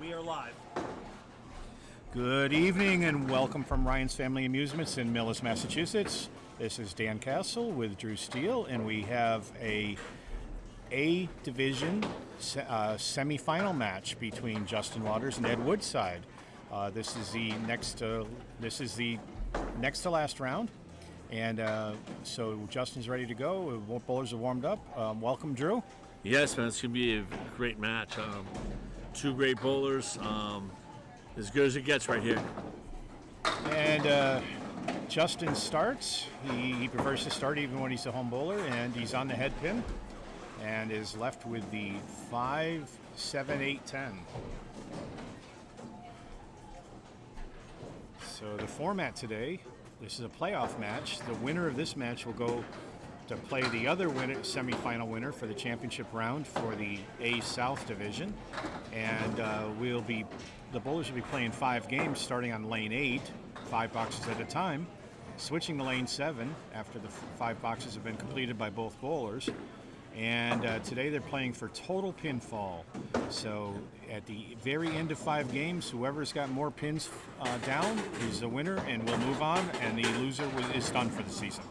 We are live. Good evening and welcome from Ryan's Family Amusements in Millis, Massachusetts. This is Dan Castle with Drew Steele, and we have a Division semifinal match between Justin Waters and Ed Woodside. This is the next to last round, and so Justin's ready to go. Both bowlers are warmed up. Welcome, Drew. Yes, man, it's going to be a great match. Two great bowlers, as good as it gets right here. And Justin starts. He prefers to start even when he's a home bowler, and he's on the head pin and is left with the 5, 7, 8, 10. So the format today, this is a playoff match. The winner of this match will go to play the other semifinal winner for the championship round for the A South Division. And the bowlers will be playing 5 games starting on lane 8, 5 boxes at a time, switching to lane 7 after the 5 boxes have been completed by both bowlers. And today they're playing for total pinfall. So at the very end of 5 games, whoever's got more pins down is the winner and will move on, and the loser is done for the season.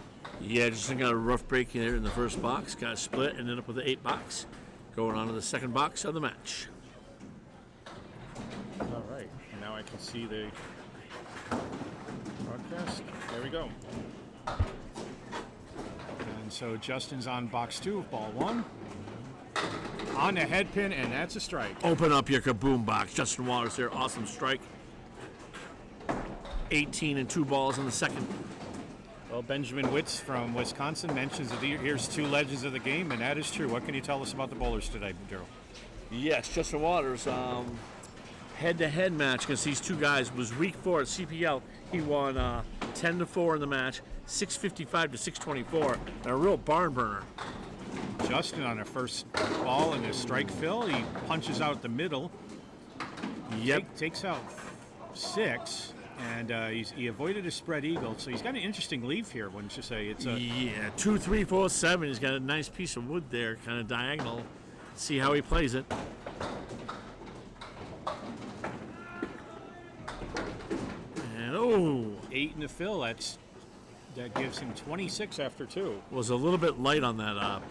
Yeah, just got a rough break here in the first box, got split, and ended up with the 8 box. Going on to the second box of the match. All right, now I can see the broadcast. There we go. And so Justin's on box 2 of ball 1. On the head pin, and that's a strike. Open up your kaboom box. Justin Waters there, awesome strike. 18 and 2 balls in the second. Well, Benjamin Witz from Wisconsin mentions that here's 2 legends of the game, and that is true. What can you tell us about the bowlers today, Daryl? Yes, Justin Waters, head-to-head match against these 2 guys was week 4 at CPL. He won 10-4 in the match, 655 to 624, and a real barn burner. Justin on a first ball in his strike fill, he punches out the middle. Yep, takes out 6. And he avoided a spread eagle, so he's got an interesting leave here, wouldn't you say? It's 2, 3, 4, 7. He's got a nice piece of wood there, kind of diagonal. See how he plays it. And 8 in the fill. That gives him 26 after 2. Was a little bit light on that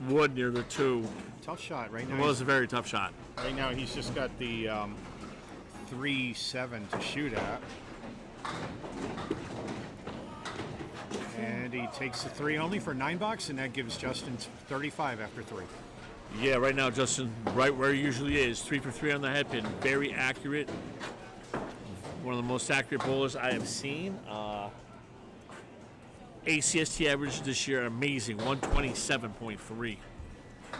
wood near the 2. Tough shot right now. It was a very tough shot. Right now he's just got the 3-7 to shoot at. And he takes the 3 only for 9 box, and that gives Justin 35 after 3. Yeah, right now Justin right where he usually is. 3 for 3 on the head pin. Very accurate. One of the most accurate bowlers I have seen. ACST average this year, amazing, 127.3.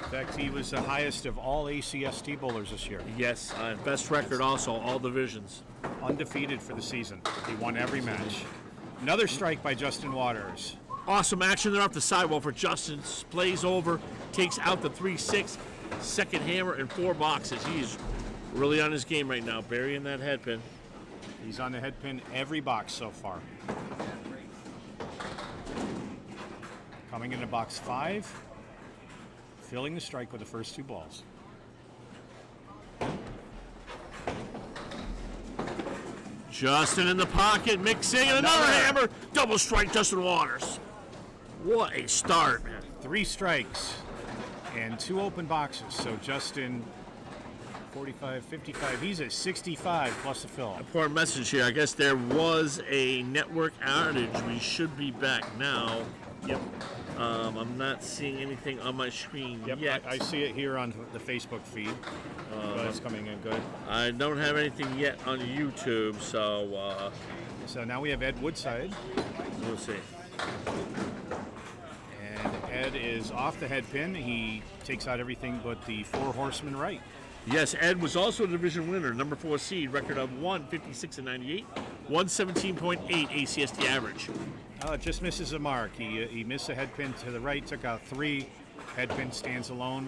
In fact, he was the highest of all ACST bowlers this year. Yes, best record also, all divisions. Undefeated for the season. He won every match. Another strike by Justin Waters. Awesome action there off the sidewall for Justin. Plays over, takes out the 3-6, second hammer, and 4 boxes. He's really on his game right now, burying that head pin. He's on the head pin every box so far. Coming into box 5. Filling the strike with the first 2 balls. Justin in the pocket, mixing, and another hammer. Double strike, Justin Waters. What a start, man. 3 strikes and 2 open boxes. So Justin, 45, 55. He's at 65 plus a fill. Important message here. I guess there was a network outage. We should be back now. Yep. I'm not seeing anything on my screen yet. I see it here on the Facebook feed. But it's coming in good. I don't have anything yet on YouTube, so... So now we have Ed Woodside. We'll see. And Ed is off the head pin. He takes out everything but the 4 horsemen right. Yes, Ed was also a division winner, number 4 seed, record of 156 and 98, 117.8 ACST average. Just misses the mark. He missed a head pin to the right, took out 3. Head pin stands alone,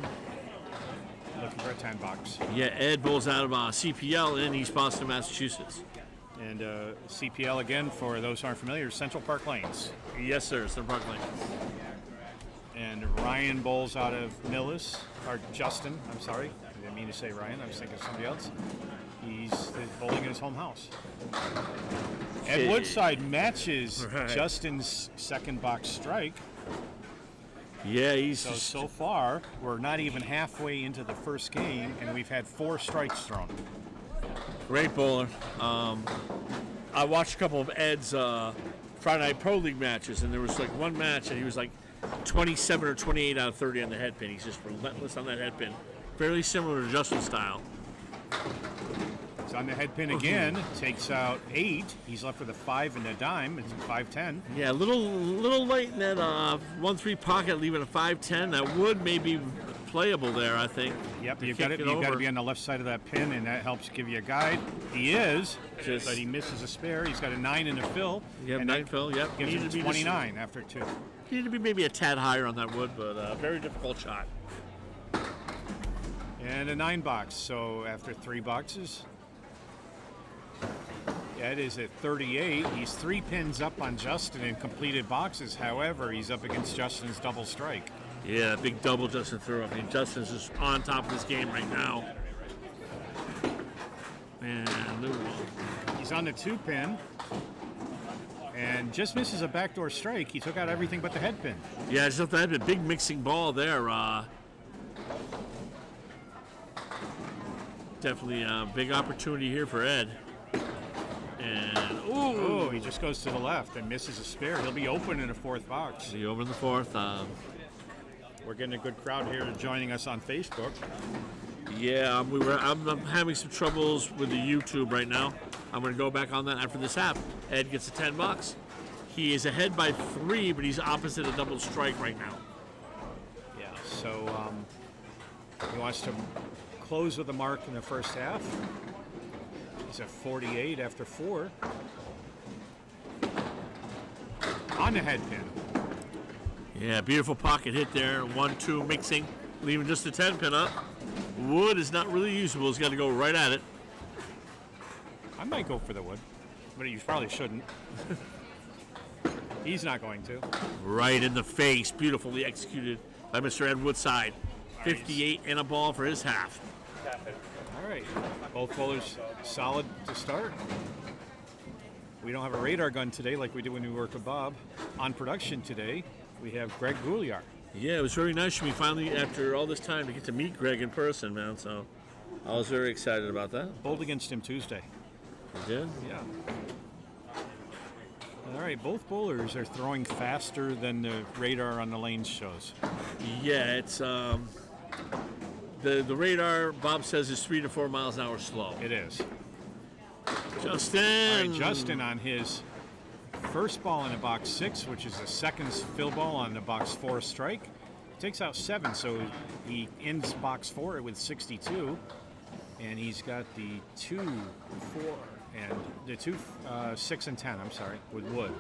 looking for a 10 box. Yeah, Ed bowls out of CPL in East Boston, Massachusetts. And CPL again, for those who aren't familiar, Central Park Lanes. Yes, sir, Central Park Lanes. And Ryan bowls out of Millis, or Justin, I'm sorry. I didn't mean to say Ryan. I was thinking of somebody else. He's bowling in his home house. Ed Woodside matches Justin's second box strike. Yeah, he's so far we're not even halfway into the first game, and we've had 4 strikes thrown. great bowler. I watched a couple of Ed's Friday Night Pro League matches, and there was like one match, and he was like 27 or 28 out of 30 on the head pin. He's just relentless on that head pin. Fairly similar to Justin's style. He's on the head pin again, takes out 8. He's left with a 5 and a dime. It's 5-10. Yeah, a little late in that 1-3 pocket, leaving a 5-10. That would maybe playable there, I think. Yep, you've got to be on the left side of that pin, and that helps give you a guide. He is, but he misses a spare. He's got a 9 and a fill. Yep, 9 fill. Yep, gives him 29 after 2. Needed to be maybe a tad higher on that wood, but a very difficult shot. And a 9 box. So after 3 boxes, Ed is at 38. He's 3 pins up on Justin in completed boxes. However, he's up against Justin's double strike. Yeah, big double Justin threw. I mean, Justin's just on top of this game right now. And he's on the 2 pin and just misses a backdoor strike. He took out everything but the head pin. Yeah, just left the head pin. Big mixing ball there. Definitely a big opportunity here for Ed. And he just goes to the left and misses a spare. He'll be open in the 4th box. He'll be over in the 4th. We're getting a good crowd here joining us on Facebook. Yeah, I'm having some troubles with the YouTube right now. I'm going to go back on that after this half. Ed gets a 10 bucks. He is ahead by 3, but he's opposite a double strike right now. Yeah, so he wants to close with a mark in the first half. He's at 48 after 4. On the head pin. Yeah, beautiful pocket hit there. 1-2 mixing, leaving just the 10 pin up. Wood is not really usable. He's got to go right at it. I might go for the wood, but you probably shouldn't. He's not going to. Right in the face. Beautifully executed by Mr. Ed Woodside. 58 and a ball for his half. All right. Both bowlers solid to start. We don't have a radar gun today like we did when we worked with Bob. On production today, we have Greg Gouillart. Yeah, it was very nice for me finally, after all this time, to get to meet Greg in person, man. So I was very excited about that. Bowled against him Tuesday. You did? Yeah. All right, both bowlers are throwing faster than the radar on the lanes shows. Yeah, it's the radar, Bob says, is 3 to 4 miles an hour slow. It is. Justin! All right, Justin on his first ball in the box 6, which is the second fill ball on the box 4 strike. Takes out 7, so he ends box 4 with 62. And he's got the 2, 4, and the 2, 6 and 10, I'm sorry, with wood.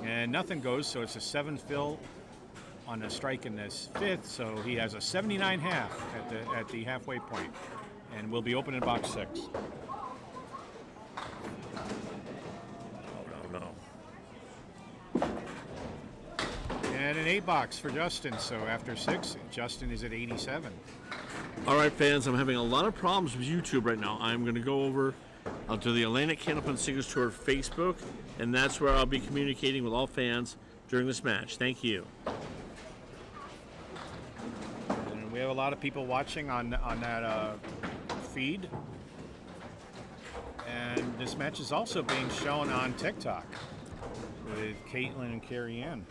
And nothing goes, so it's a 7 fill on a strike in this 5th, so he has a 79 half at the halfway point. And we'll be open in box 6. And an 8 box for Justin. So after 6, Justin is at 87. All right, fans, I'm having a lot of problems with YouTube right now. I'm going to go over to the Atlantic Candlepin Singles Tour Facebook, and that's where I'll be communicating with all fans during this match. Thank you. And we have a lot of people watching on that feed. And this match is also being shown on TikTok with Caitlin and Carrie Ann.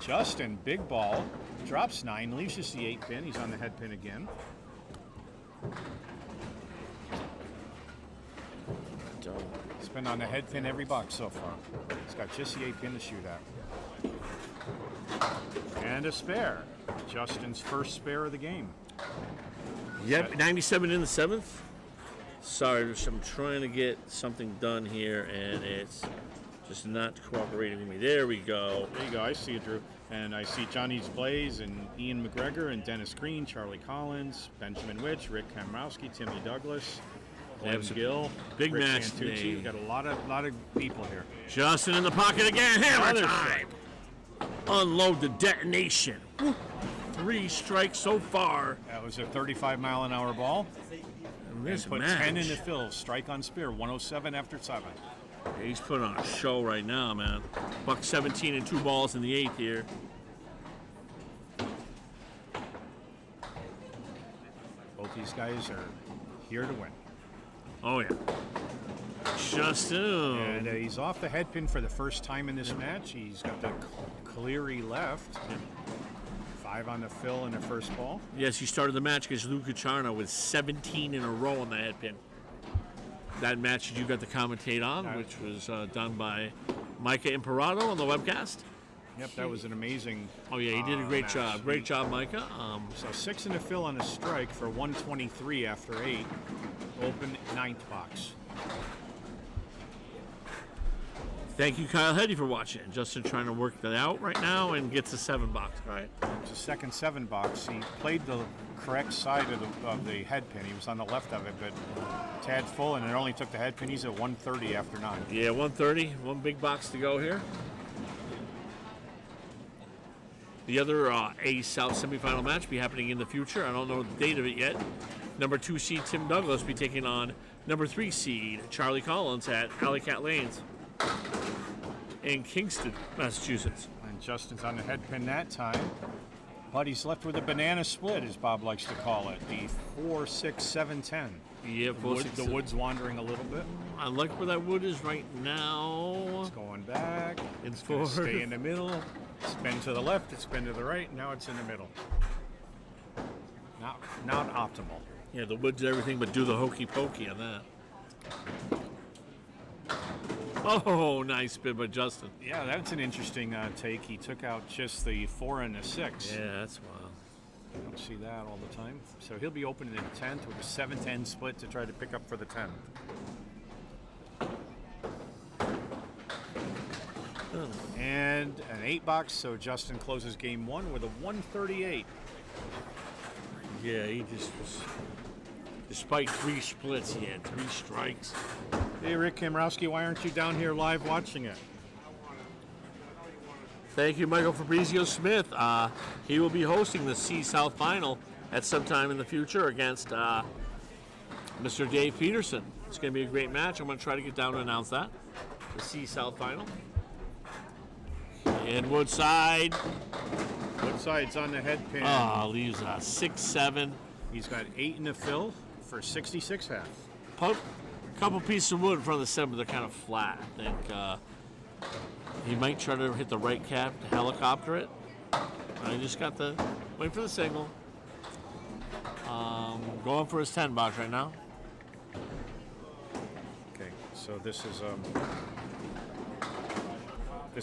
Justin, big ball, drops 9, leaves just the 8 pin. He's on the head pin again. He's been on the head pin every box so far. He's got just the 8 pin to shoot at. And a spare. Justin's first spare of the game. Yep, 97 in the 7th. Sorry, I'm trying to get something done here, and it's just not cooperating with me. There we go. There you go. I see it, Drew. And I see Johnny's Blaze and Ian McGregor and Dennis Green, Charlie Collins, Benjamin Witch, Rick Kamrowski, Timmy Douglas, Glenn Gill, big Rick match Santucci. today. We've got a lot of people here. Justin in the pocket again. Hammer Another time. Unload the detonation. 3 strikes so far. That was a 35-mile-an-hour ball. And this Put match, 10 in the fill. Strike on Spear. 107 after 7. he's putting on a show right now, man. Buck 17 and 2 balls in the 8th here. Both these guys are here to win. Oh, yeah. Justin. And he's off the head pin for the first time in this match. He's got the Cleary left. 5 on the fill in the first ball. Yes, he started the match against Luca Charno with 17 in a row on the head pin. That match that you got to commentate on, which was done by Micah Imperato on the webcast. Yep, that was an amazing. Oh, yeah, he did a great match. job. Great job, Micah. So 6 in the fill on a strike for 123 after 8. Open 9th box. Thank you, Kyle Heddy, for watching. Justin trying to work that out right now and gets a 7 box. All right. It's a second 7 box. He played the correct side of the head pin. He was on the left of it, but tad full, and it only took the head pin. He's at 130 after 9. Yeah, 130. 1 big box to go here. The other A South semifinal match be happening in the future. I don't know the date of it yet. Number 2 seed Tim Douglas be taking on number 3 seed Charlie Collins at Alley Cat Lanes in Kingston, Massachusetts. And Justin's on the head pin that time. But he's left with a banana split, as Bob likes to call it. The 4-6-7-10. Yeah, The wood's wandering a little bit. I like where that wood is right now. It's going back. It's gonna forward. stay in the middle. Spin to the left. It's spin to the right. Now it's in the middle. Not optimal. Yeah, the wood's everything but do the hokey pokey on that. Oh, nice spin by Justin. Yeah, that's an interesting take. He took out just the 4 and the 6. Yeah, that's wild. I don't see that all the time. So he'll be opening in the 10th with a 7-10 split to try to pick up for the 10th. And an 8 box, so Justin closes game 1 with a 138. Yeah, he just was. Despite 3 splits, he had 3 strikes. Hey, Rick Kamrowski, why aren't you down here live watching it? Thank you, Michael Fabrizio Smith. He will be hosting the C South final at some time in the future against Mr. Dave Peterson. It's going to be a great match. I'm going to try to get down to announce that. The C South final. Ed Woodside. Woodside's on the head pin. Leaves a 6-7. He's got 8 in the fill for 66 half. Couple pieces of wood in front of the 7, but they're kind of flat. I think he might try to hit the right cap to helicopter it. I just got the wait for the single. Going for his 10 box right now. Okay, so this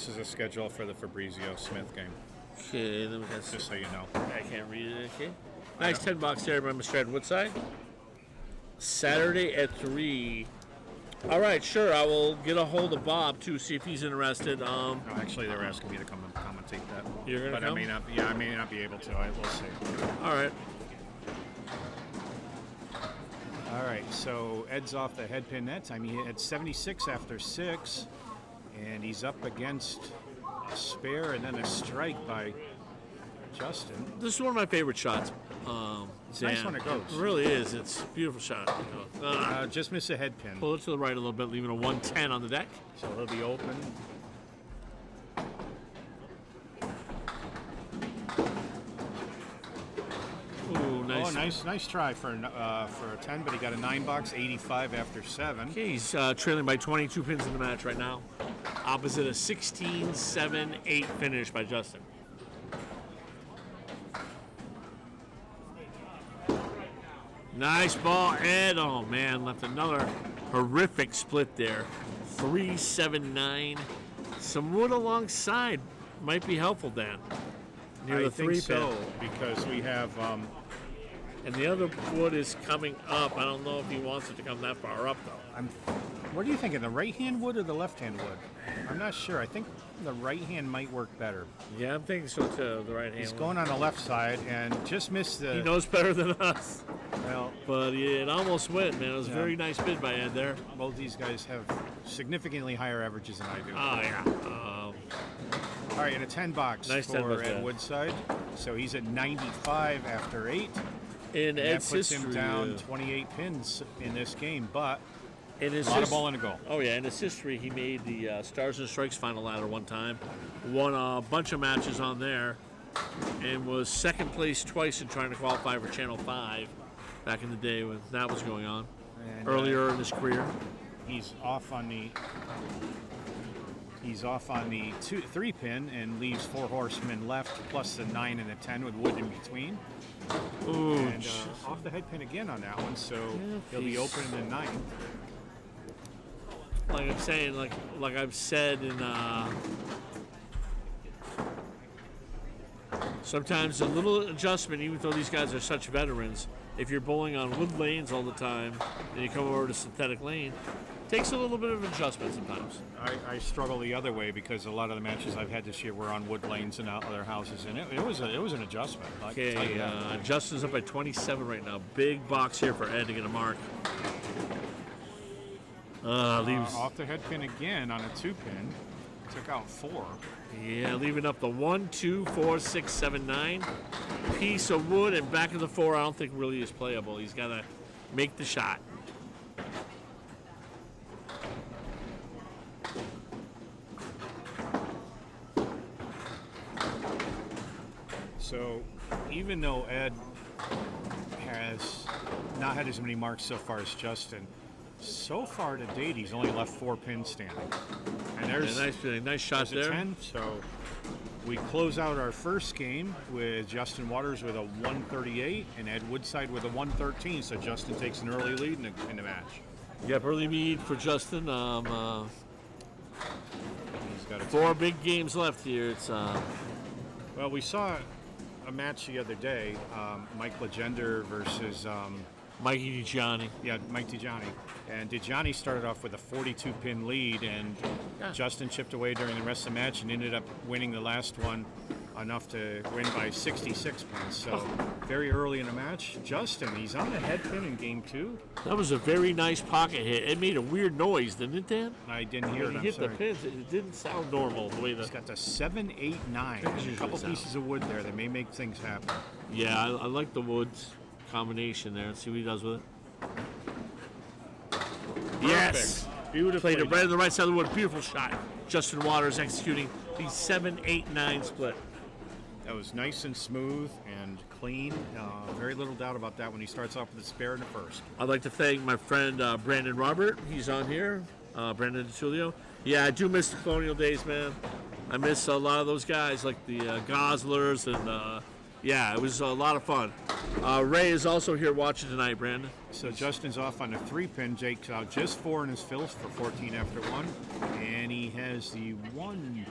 is a schedule for the Fabrizio Smith game. Okay, then we got Just so you know. I can't read it. Okay, nice 10 box there by Mr. Ed Woodside. Saturday at 3. All right, sure. I will get a hold of Bob too, see if he's interested. No, actually, they were asking me to come and commentate that. You're gonna but come? I may not. Yeah, I may not be able to. We'll see. All right. All right. So Ed's off the head pin that time. He had 76 after 6, and he's up against a spare and then a strike by Justin. This is one of my favorite shots. It's nice when it goes. It really is. It's a beautiful shot. Just miss a head pin. Pull it to the right a little bit, leaving a 110 on the deck. So he'll be open. Ooh, nice. Oh, nice try for a 10, but he got a 9 box, 85 after 7. Okay, he's trailing by 22 pins in the match right now. Opposite a 16-7-8 finish by Justin. Nice ball, Ed. Oh, man, left another horrific split there. 3-7-9. Some wood alongside might be helpful, Dan. Near the 3 pin. So, because we have... and the other wood is coming up. I don't know if he wants it to come that far up, though. What are you thinking, the right-hand wood or the left-hand wood? I'm not sure. I think the right hand might work better. Yeah, I'm thinking so, too, the right hand. He's going on the left side and just missed the... He knows better than us. Well, but it almost went, man. It was a very nice bid by Ed there. Both these guys have significantly higher averages than I do. Oh, yeah. All right, and a 10 box Nice 10 for box, Ed yeah. Woodside. So he's at 95 after 8. In And Ed's that puts history, him down 28 pins in this game, but in his a lot of ball and a goal. Oh yeah, in his history, he made the Stars and Strikes final ladder one time, won a bunch of matches on there, and was second place twice in trying to qualify for Channel 5 back in the day when that was going on. And, Earlier in his career. He's off on the 3 pin and leaves 4 horsemen left, plus the 9 and the 10 with wood in between. Ooh, And off the head pin again on that one, so he'll be open in the 9th. like I'm saying, like I've said in sometimes a little adjustment, even though these guys are such veterans, if you're bowling on wood lanes all the time and you come over to synthetic lane, takes a little bit of adjustment sometimes. I struggle the other way because a lot of the matches I've had this year were on wood lanes and other houses, and it was an adjustment. I can tell you Okay, that. Justin's up by 27 right now. Big box here for Ed to get a mark. Leaves. Off the head pin again on a 2 pin. Took out 4. Yeah, leaving up the 1, 2, 4, 6, 7, 9 piece of wood, and back of the 4. I don't think really is playable. He's got to make the shot. So even though Ed has not had as many marks so far as Justin, so far to date he's only left 4 pins standing. And there's Nice shot there's a there. 10. So we close out our first game with Justin Waters with a 138 and Ed Woodside with a 113. So Justin takes an early lead in the match. Yep, early lead for Justin. He's got a 4 big games left here. It's Well, we saw a match the other day, Mike Legender versus Mikey DiGianni. Mike DiGianni. And DiGianni started off with a 42-pin lead, and Justin chipped away during the rest of the match and ended up winning the last one enough to win by 66 pins. So very early in the match, Justin, he's on the head pin in game 2. That was a very nice pocket hit. It made a weird noise, didn't it, Dan? I didn't hear When it, he I'm hit the sorry. pins, it didn't sound normal the way the. He's got the 7, 8, 9. Pins A usually couple sound. pieces of wood there that may make things happen. Yeah, I like the woods combination there. Let's see what he does with it. Yes! Beautiful. Played it right on the right side of the wood. Beautiful shot. Justin Waters executing the 7, 8, 9 split. That was nice and smooth and clean. Very little doubt about that when he starts off with a spare in the first. I'd like to thank my friend Brandon Robert. He's on here. Brandon DiTulio. Yeah, I do miss the Colonial days, man. I miss a lot of those guys, like the Goslers, and yeah, it was a lot of fun. Ray is also here watching tonight, Brandon. So Justin's off on a 3-pin. Jake's out just 4 in his fills for 14 after 1. And he has the 1,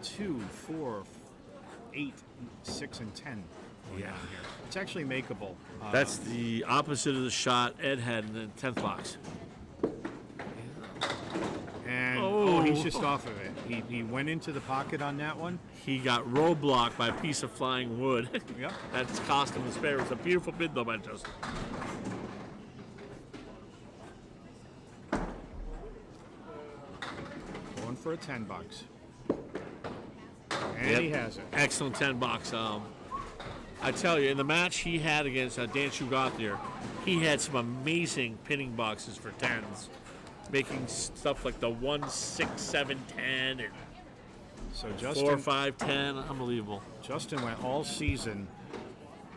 2, 4, 8, 6, and 10. Yeah. Down here. It's actually makeable. That's the opposite of the shot Ed had in the 10th box. And he's just off of it. He went into the pocket on that one. He got roadblocked by a piece of flying wood. Yep. That's cost him the spare. It's a beautiful bid, though, by Justin. Going for a 10 bucks. And he has it. Excellent 10 box. I tell you, in the match he had against Dan Shugathier, he had some amazing pinning boxes for 10s, making stuff like the 1, 6, 7, 10, and So 4, 5, 10. Unbelievable. Justin went all season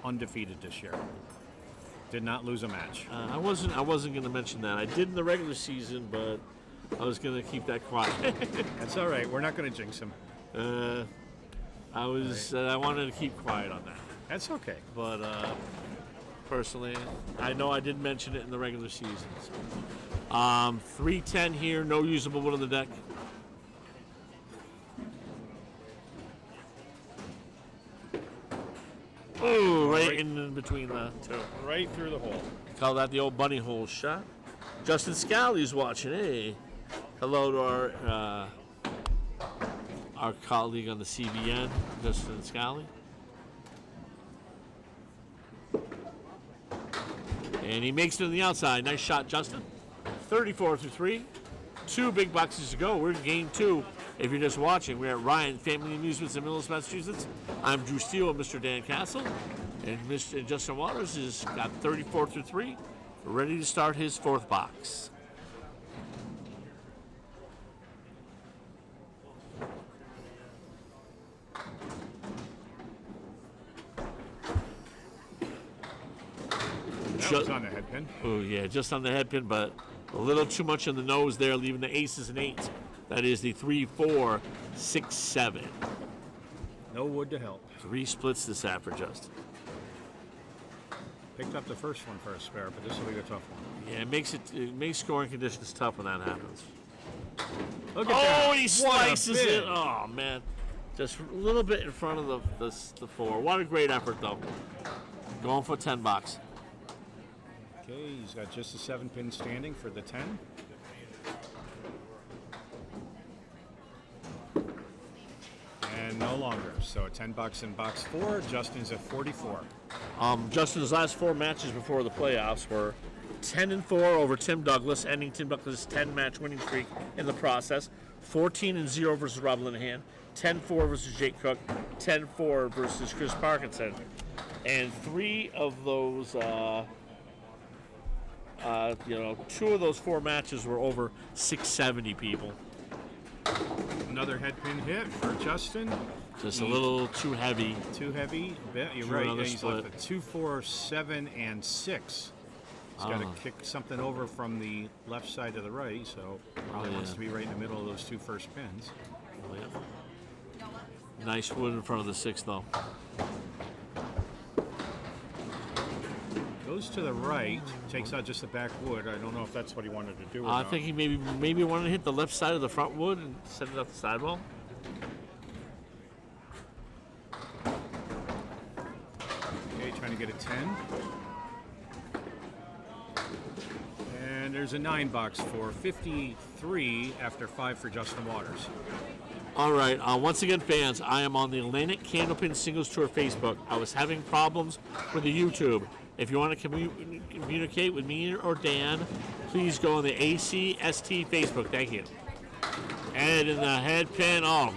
undefeated this year. Did not lose a match. I wasn't going to mention that. I did in the regular season, but I was going to keep that quiet. That's all right. We're not going to jinx him. I wanted to keep quiet on that. That's okay. But personally, I know I did mention it in the regular season. So. 310 here, no usable wood on the deck. Oh, right in between the two. Right through the hole. Call that the old bunny hole shot. Justin Scally's watching. Hey, hello to our colleague on the CBN, Justin Scally. And he makes it on the outside. Nice shot, Justin. 34 through 3. 2 big boxes to go. We're in game 2 If you're just watching, we're at Ryan Family Amusements in Millis, Massachusetts. I'm Drew Steele and Mr. Dan Castle. And Mr. Justin Waters has got 34 through 3, ready to start his fourth box. That was on the head pin. Oh, yeah, just on the head pin, but a little too much on the nose there, leaving the aces and eights. That is the 3, 4, 6, 7. No wood to help. 3 splits this half for Justin. Picked up the first one for a spare, but this will be a tough one. Yeah, it makes scoring conditions tough when that happens. Look at that. Oh, he slices it. Oh, man. Just a little bit in front of the 4. What a great effort, though. Going for 10 bucks. Okay, he's got just a 7-pin standing for the 10. And no longer. So 10 bucks in box 4. Justin's at 44. Justin's last 4 matches before the playoffs were 10-4 over Tim Douglas, ending Tim Douglas' 10-match winning streak in the process. 14-0 versus Rob Linehan. 10-4 versus Jake Cook. 10-4 versus Chris Parkinson. And 3 of those, 2 of those 4 matches were over 670 people. Another head pin hit for Justin. Just a little too heavy. Too heavy. You're right. Yeah, he's left a 2, 4, 7, and 6. He's got to kick something over from the left side to the right, so probably wants to be right in the middle of those 2 first pins. Oh, yeah. Nice wood in front of the 6, though. Goes to the right, takes out just the back wood. I don't know if that's what he wanted to do. I think he maybe wanted to hit the left side of the front wood and send it up the sidewall. Okay, trying to get a 10. And there's a 9 box for 53 after 5 for Justin Waters. All right, once again, fans, I am on the Atlantic Candlepin Singles Tour Facebook. I was having problems with the YouTube. If you want to communicate with me or Dan, please go on the ACST Facebook. Thank you. Ed in the head pin. Oh,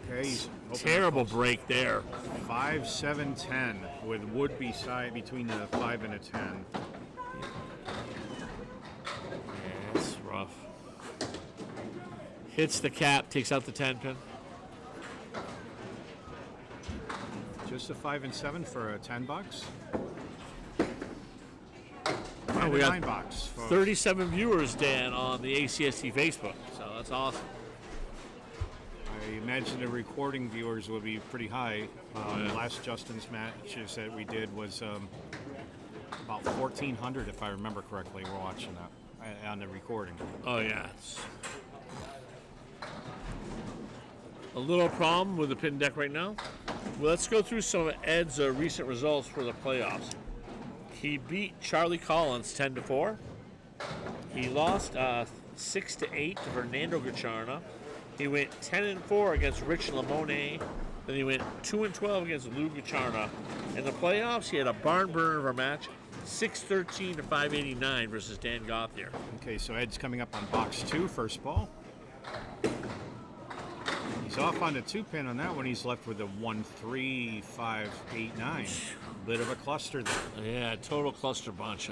okay, terrible break there. 5, 7, 10 with wood between the 5 and a 10. Yeah, it's rough. Hits the cap, takes out the 10 pin. Just a 5 and 7 for a 10 bucks. Oh, we a got 9 box. Folks. 37 viewers, Dan, on the ACST Facebook, so that's awesome. I imagine the recording viewers will be pretty high. Last Justin's matches that we did was about 1,400, if I remember correctly. We're watching that on the recording. Oh, yeah. It's a little problem with the pin deck right now. Well, let's go through some of Ed's recent results for the playoffs. He beat Charlie Collins 10-4. He lost 6-8 to Fernando Gacharna. He went 10-4 against Rich Lamone. Then he went 2-12 against Lou Gacharna. In the playoffs, he had a barn burner of a match, 613 to 589 versus Dan Gothier. Okay, so Ed's coming up on box 2, first ball. He's off on the 2-pin on that one. He's left with a 1, 3, 5, 8, 9. Bit of a cluster there. Yeah, total cluster bunch.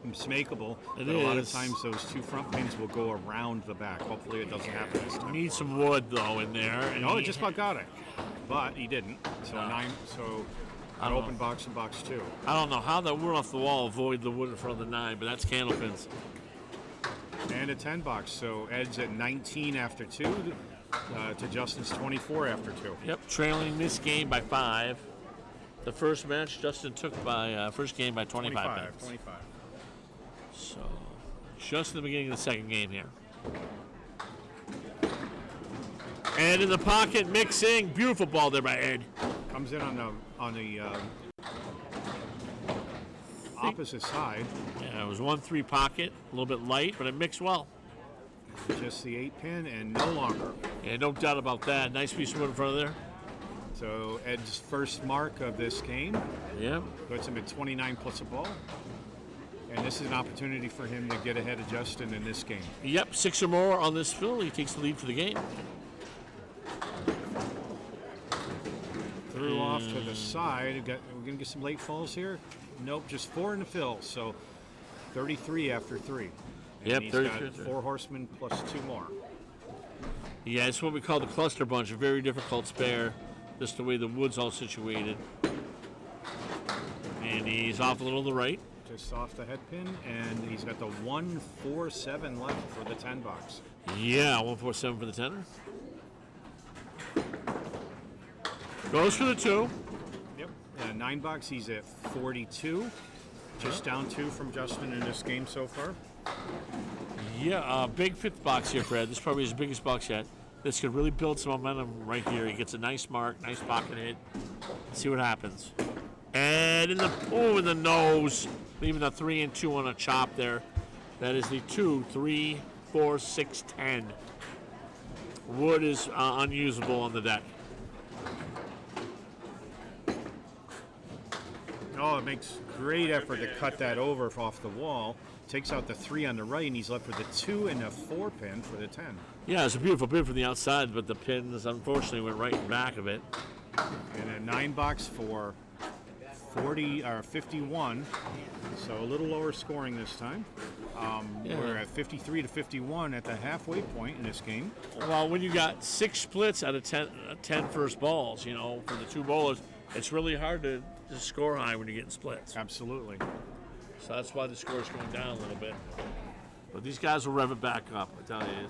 It's makeable, It but a lot of is. times those 2 front pins will go around the back. Hopefully it doesn't happen this time. Need some wood though in there. And No, he just about got it, but he didn't. So No. 9. So I an don't open box in box 2. I don't know how that wood off the wall avoid the wood in front of the 9, but that's Candlepins. And a 10 box. So Ed's at 19 after 2 to Justin's 24 after 2. Yep, trailing this game by 5. The first match Justin took by first game by 25 points. 25. So just in the beginning of the second game here. And in the pocket, mixing, beautiful ball there by Ed. Comes in on the opposite side. Yeah, it was 1-3 pocket, a little bit light, but it mixed well. Just the 8-pin and no longer. Yeah, no doubt about that. Nice piece of wood in front of there. So Ed's first mark of this game. Yep. Puts him at 29 plus a ball. And this is an opportunity for him to get ahead of Justin in this game. Yep, 6 or more on this fill. He takes the lead for the game. threw off to the side. We're going to get some late falls here. Nope, just 4 in the fill. So 33 after 3. And Yep, he's 33. got 4 horsemen plus 2 more. Yeah, it's what we call the cluster bunch. A very difficult spare, just the way the wood's all situated. And he's off a little to the right. Just off the head pin, and he's got the 147 left for the 10 box. Yeah, 147 for the tenner. Goes for the 2. Yep. 9 box, he's at 42. Just down 2 from Justin in this game so far. Yeah, big 5th box here, Fred. This is probably his biggest box yet. This could really build some momentum right here. He gets a nice mark, nice pocket hit. Let's see what happens. And in the nose, leaving a 3 and 2 on a chop there. That is the 2, 3, 4, 6, 10. Wood is unusable on the deck. Oh, it makes great effort to cut that over off the wall. Takes out the 3 on the right, and he's left with a 2 and a 4 pin for the 10. Yeah, it's a beautiful pin from the outside, but the pins unfortunately went right in back of it. And a 9 box for 40 or 51, so a little lower scoring this time. We're at 53 to 51 at the halfway point in this game. Well, when you got 6 splits out of 10 first balls, you know, for the 2 bowlers, it's really hard to score high when you're getting splits. Absolutely. So that's why the score's going down a little bit. But these guys will rev it back up, I tell you.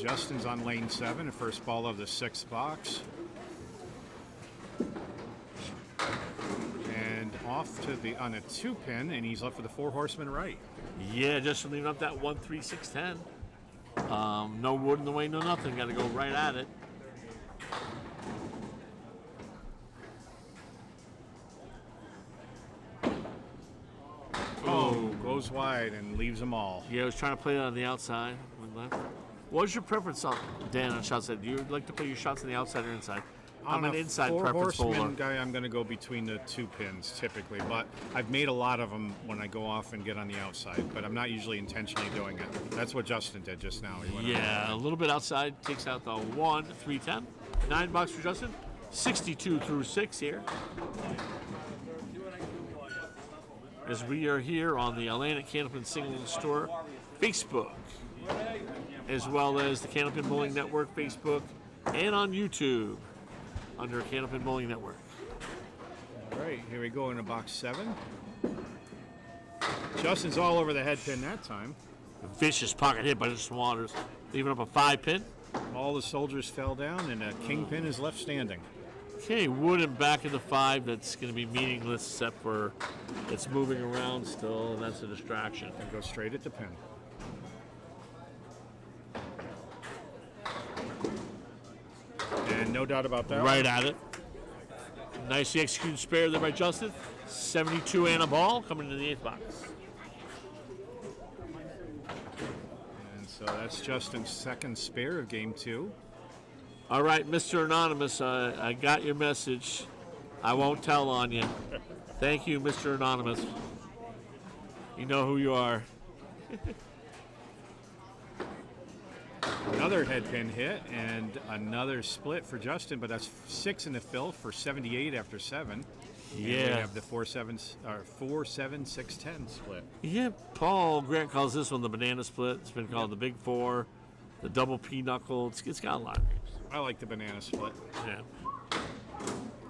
Justin's on lane 7, the first ball of the 6th box. And off to the on a 2 pin, and he's left with a 4 horseman right. Yeah, just leaving up that 1, 3, 6, 10. No wood in the way, no nothing. Got to go right at it. Oh, goes wide and leaves them all. Yeah, I was trying to play that on the outside. Went left. What's your preference, Dan, on shots? Do you like to play your shots on the outside or inside? I'm an inside preference bowler. 4 horseman guy, I'm going to go between the 2 pins typically, but I've made a lot of them when I go off and get on the outside, but I'm not usually intentionally doing it. That's what Justin did just now. He went Yeah, a little bit outside, takes out the 1, 3, 10. 9 box for Justin. 62 through 6 here. As we are here on the Atlantic Candlepin Single Store Facebook, as well as the Candlepin Bowling Network Facebook, and on YouTube under Candlepin Bowling Network. All right, here we go into box 7. Justin's all over the head pin that time. A vicious pocket hit by Justin Waters, leaving up a 5 pin. All the soldiers fell down, and a king pin is left standing. Okay, wood and back of the 5. That's going to be meaningless except for it's moving around still, and that's a distraction. And go straight at the pin. And no doubt about that. Right at it. Nicely executed spare there by Justin. 72 and a ball coming into the 8th box. And so that's Justin's second spare of game 2. All right, Mr. Anonymous, I got your message. I won't tell on you. Thank you, Mr. Anonymous. You know who you are. Another head pin hit and another split for Justin, but that's 6 in the fill for 78 after 7. And we have the 4-7-6-10 split. Yeah, Paul Grant calls this one the banana split. It's been called the Big 4, the double P knuckle. It's got a lot of names. I like the banana split. Yeah.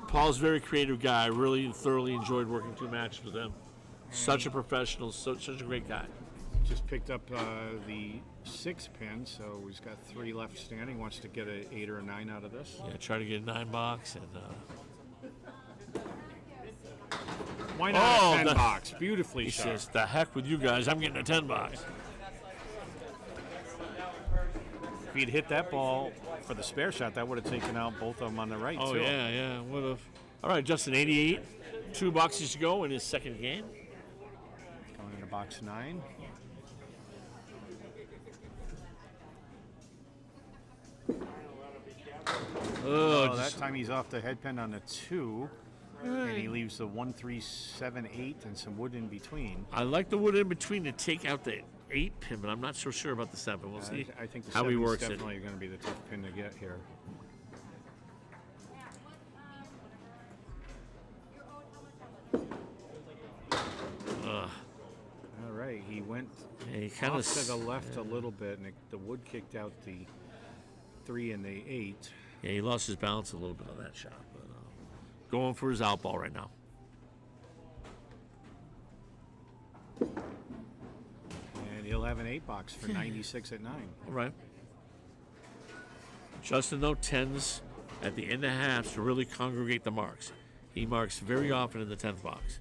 Paul's a very creative guy. I really thoroughly enjoyed working 2 matches with him. Such a professional, such a great guy. Just picked up the 6 pin, so he's got 3 left standing. Wants to get an 8 or a 9 out of this. Yeah, try to get a 9 box and. Why not a 10 box? Beautifully He shot. says, "The heck with you guys! I'm getting a 10 box." If he'd hit that ball for the spare shot, that would have taken out both of them on the right. Oh too. yeah, would have. All right, Justin, 88, 2 boxes to go in his second game. Going into box 9. Oh, that time he's off the head pin on a 2, and he leaves the 1, 3, 7, 8, and some wood in between. I like the wood in between to take out the 8 pin, but I'm not so sure about the 7. We'll see I think the how he 7 is works it. definitely going to be the tough pin to get here. he went Yeah, he kind off of to the left a little bit, and the wood kicked out the 3 and the 8. Yeah, he lost his balance a little bit on that shot. But, going for his out ball right now. And he'll have an 8 box for 96 at 9. All right. Justin, though, tends at the end of halves to really congregate the marks. He marks very often in the 10th box.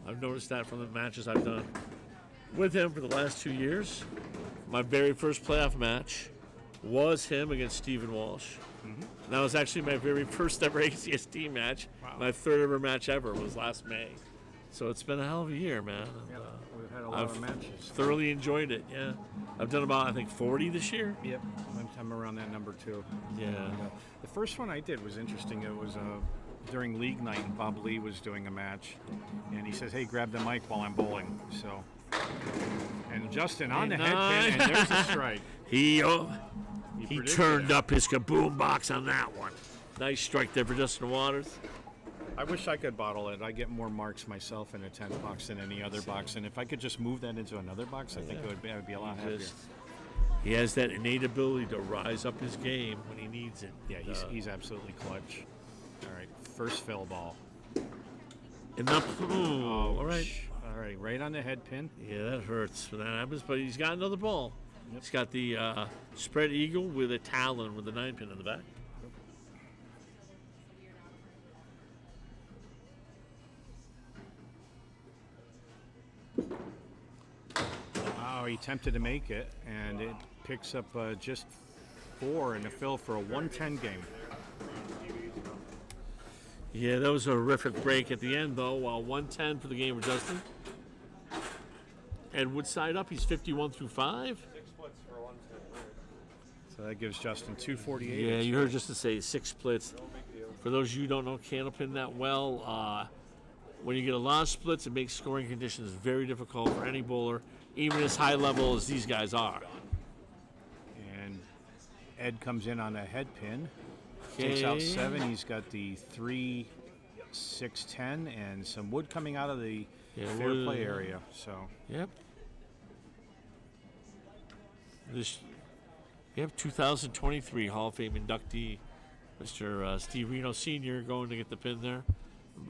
I've noticed that from the matches I've done with him for the last 2 years. My very first playoff match was him against Stephen Walsh. And that was actually my very first ever ACST match. Wow. My third ever match ever was last May. So it's been a hell of a year, man. And, We've had a lot of matches. thoroughly enjoyed it, yeah. I've done about, I think, 40 this year. Yep, I'm around that number too. Yeah. The first one I did was interesting. It was during league night, and Bob Lee was doing a match, and he says, "Hey, grab the mic while I'm bowling." So, and Justin on the head pin, and there's a strike. He predicted turned it. up his kaboom box on that one. Nice strike there for Justin Waters. I wish I could bottle it. I get more marks myself in a 10th box than any other box, and if I could just move that into another box, I think I would be a lot happier. He has that innate ability to rise up his game when he needs it. Yeah, he's absolutely clutch. All right, first fill ball. And the all right. All right, right on the head pin. Yeah, that hurts when that happens, but he's got another ball. Yep. He's got the spread eagle with a talon with a 9 pin in the back. Oh, he attempted to make it, and it picks up just 4 in the fill for a 110 game. Yeah, that was a horrific break at the end, though. 110 for the game for Justin. Ed Woodside up. He's 51 through 5. 6 splits for 110. So that gives Justin 248. Yeah, you heard Justin say 6 splits. No big deal. For those of you who don't know Candlepin that well, when you get a lot of splits, it makes scoring conditions very difficult for any bowler, even as high level as these guys are. And Ed comes in on a head pin. Takes out 7. He's got the 3, 6, 10, and some wood coming out of the fair play area. So. Yep. 2023 Hall of Fame inductee, Mr. Steve Reno Sr. going to get the pin there.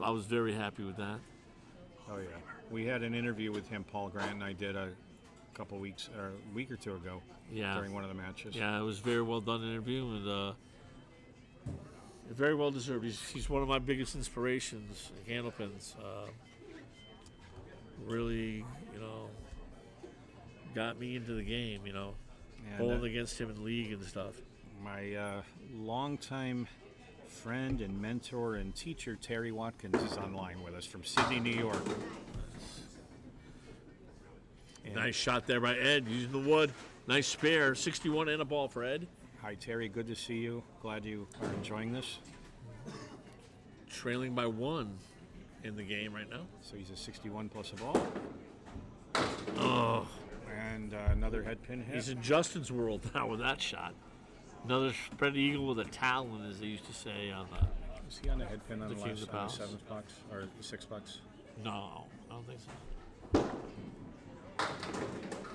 I was very happy with that. Oh yeah, we had an interview with him, Paul Grant, and I did a couple weeks or a week or two ago. Yeah. During one of the matches. Yeah, it was a very well done interview and very well deserved. He's one of my biggest inspirations, Candlepins. Really, got me into the game. And, bowling against him in league and stuff. My longtime friend and mentor and teacher, Terry Watkins, is online with us from Sydney, New York. Nice shot there by Ed, using the wood. Nice spare, 61 and a ball for Ed. Hi, Terry. Good to see you. Glad you are enjoying this. Trailing by 1 in the game right now. So he's a 61 plus a ball. Oh. And another head pin hit. He's in Justin's world now with that shot. Another spread eagle with a talon, as they used to say on the. Was he on the head pin on the King of last the Palace. 7th box or the 6th box? No, I don't think so.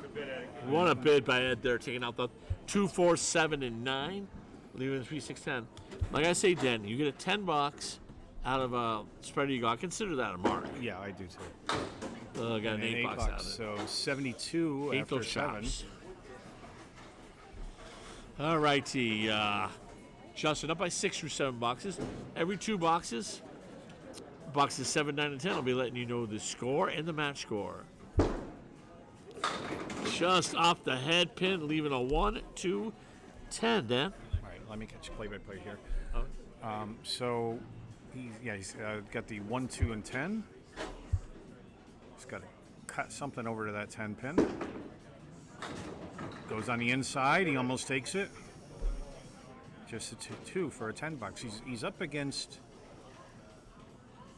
Good bit, Eddie. What a bid by Ed there, taking out the 2, 4, 7, and 9, leaving 3, 6, 10. Like I say, Den, you get a 10 box out of a spread eagle. I consider that a mark. Yeah, I do too. Got an 8 box out of it. So 72 Eight after those 7. shots. All righty. Justin up by 6 through 7 boxes. Every 2 boxes, boxes 7, 9, and 10, I'll be letting you know the score and the match score. Just off the head pin, leaving a 1, 2, 10, Dan. All right, let me catch play-by-play here. So he's got the 1, 2, and 10. He's got to cut something over to that 10 pin. Goes on the inside. He almost takes it. Just a 2 for a 10 box. He's up against.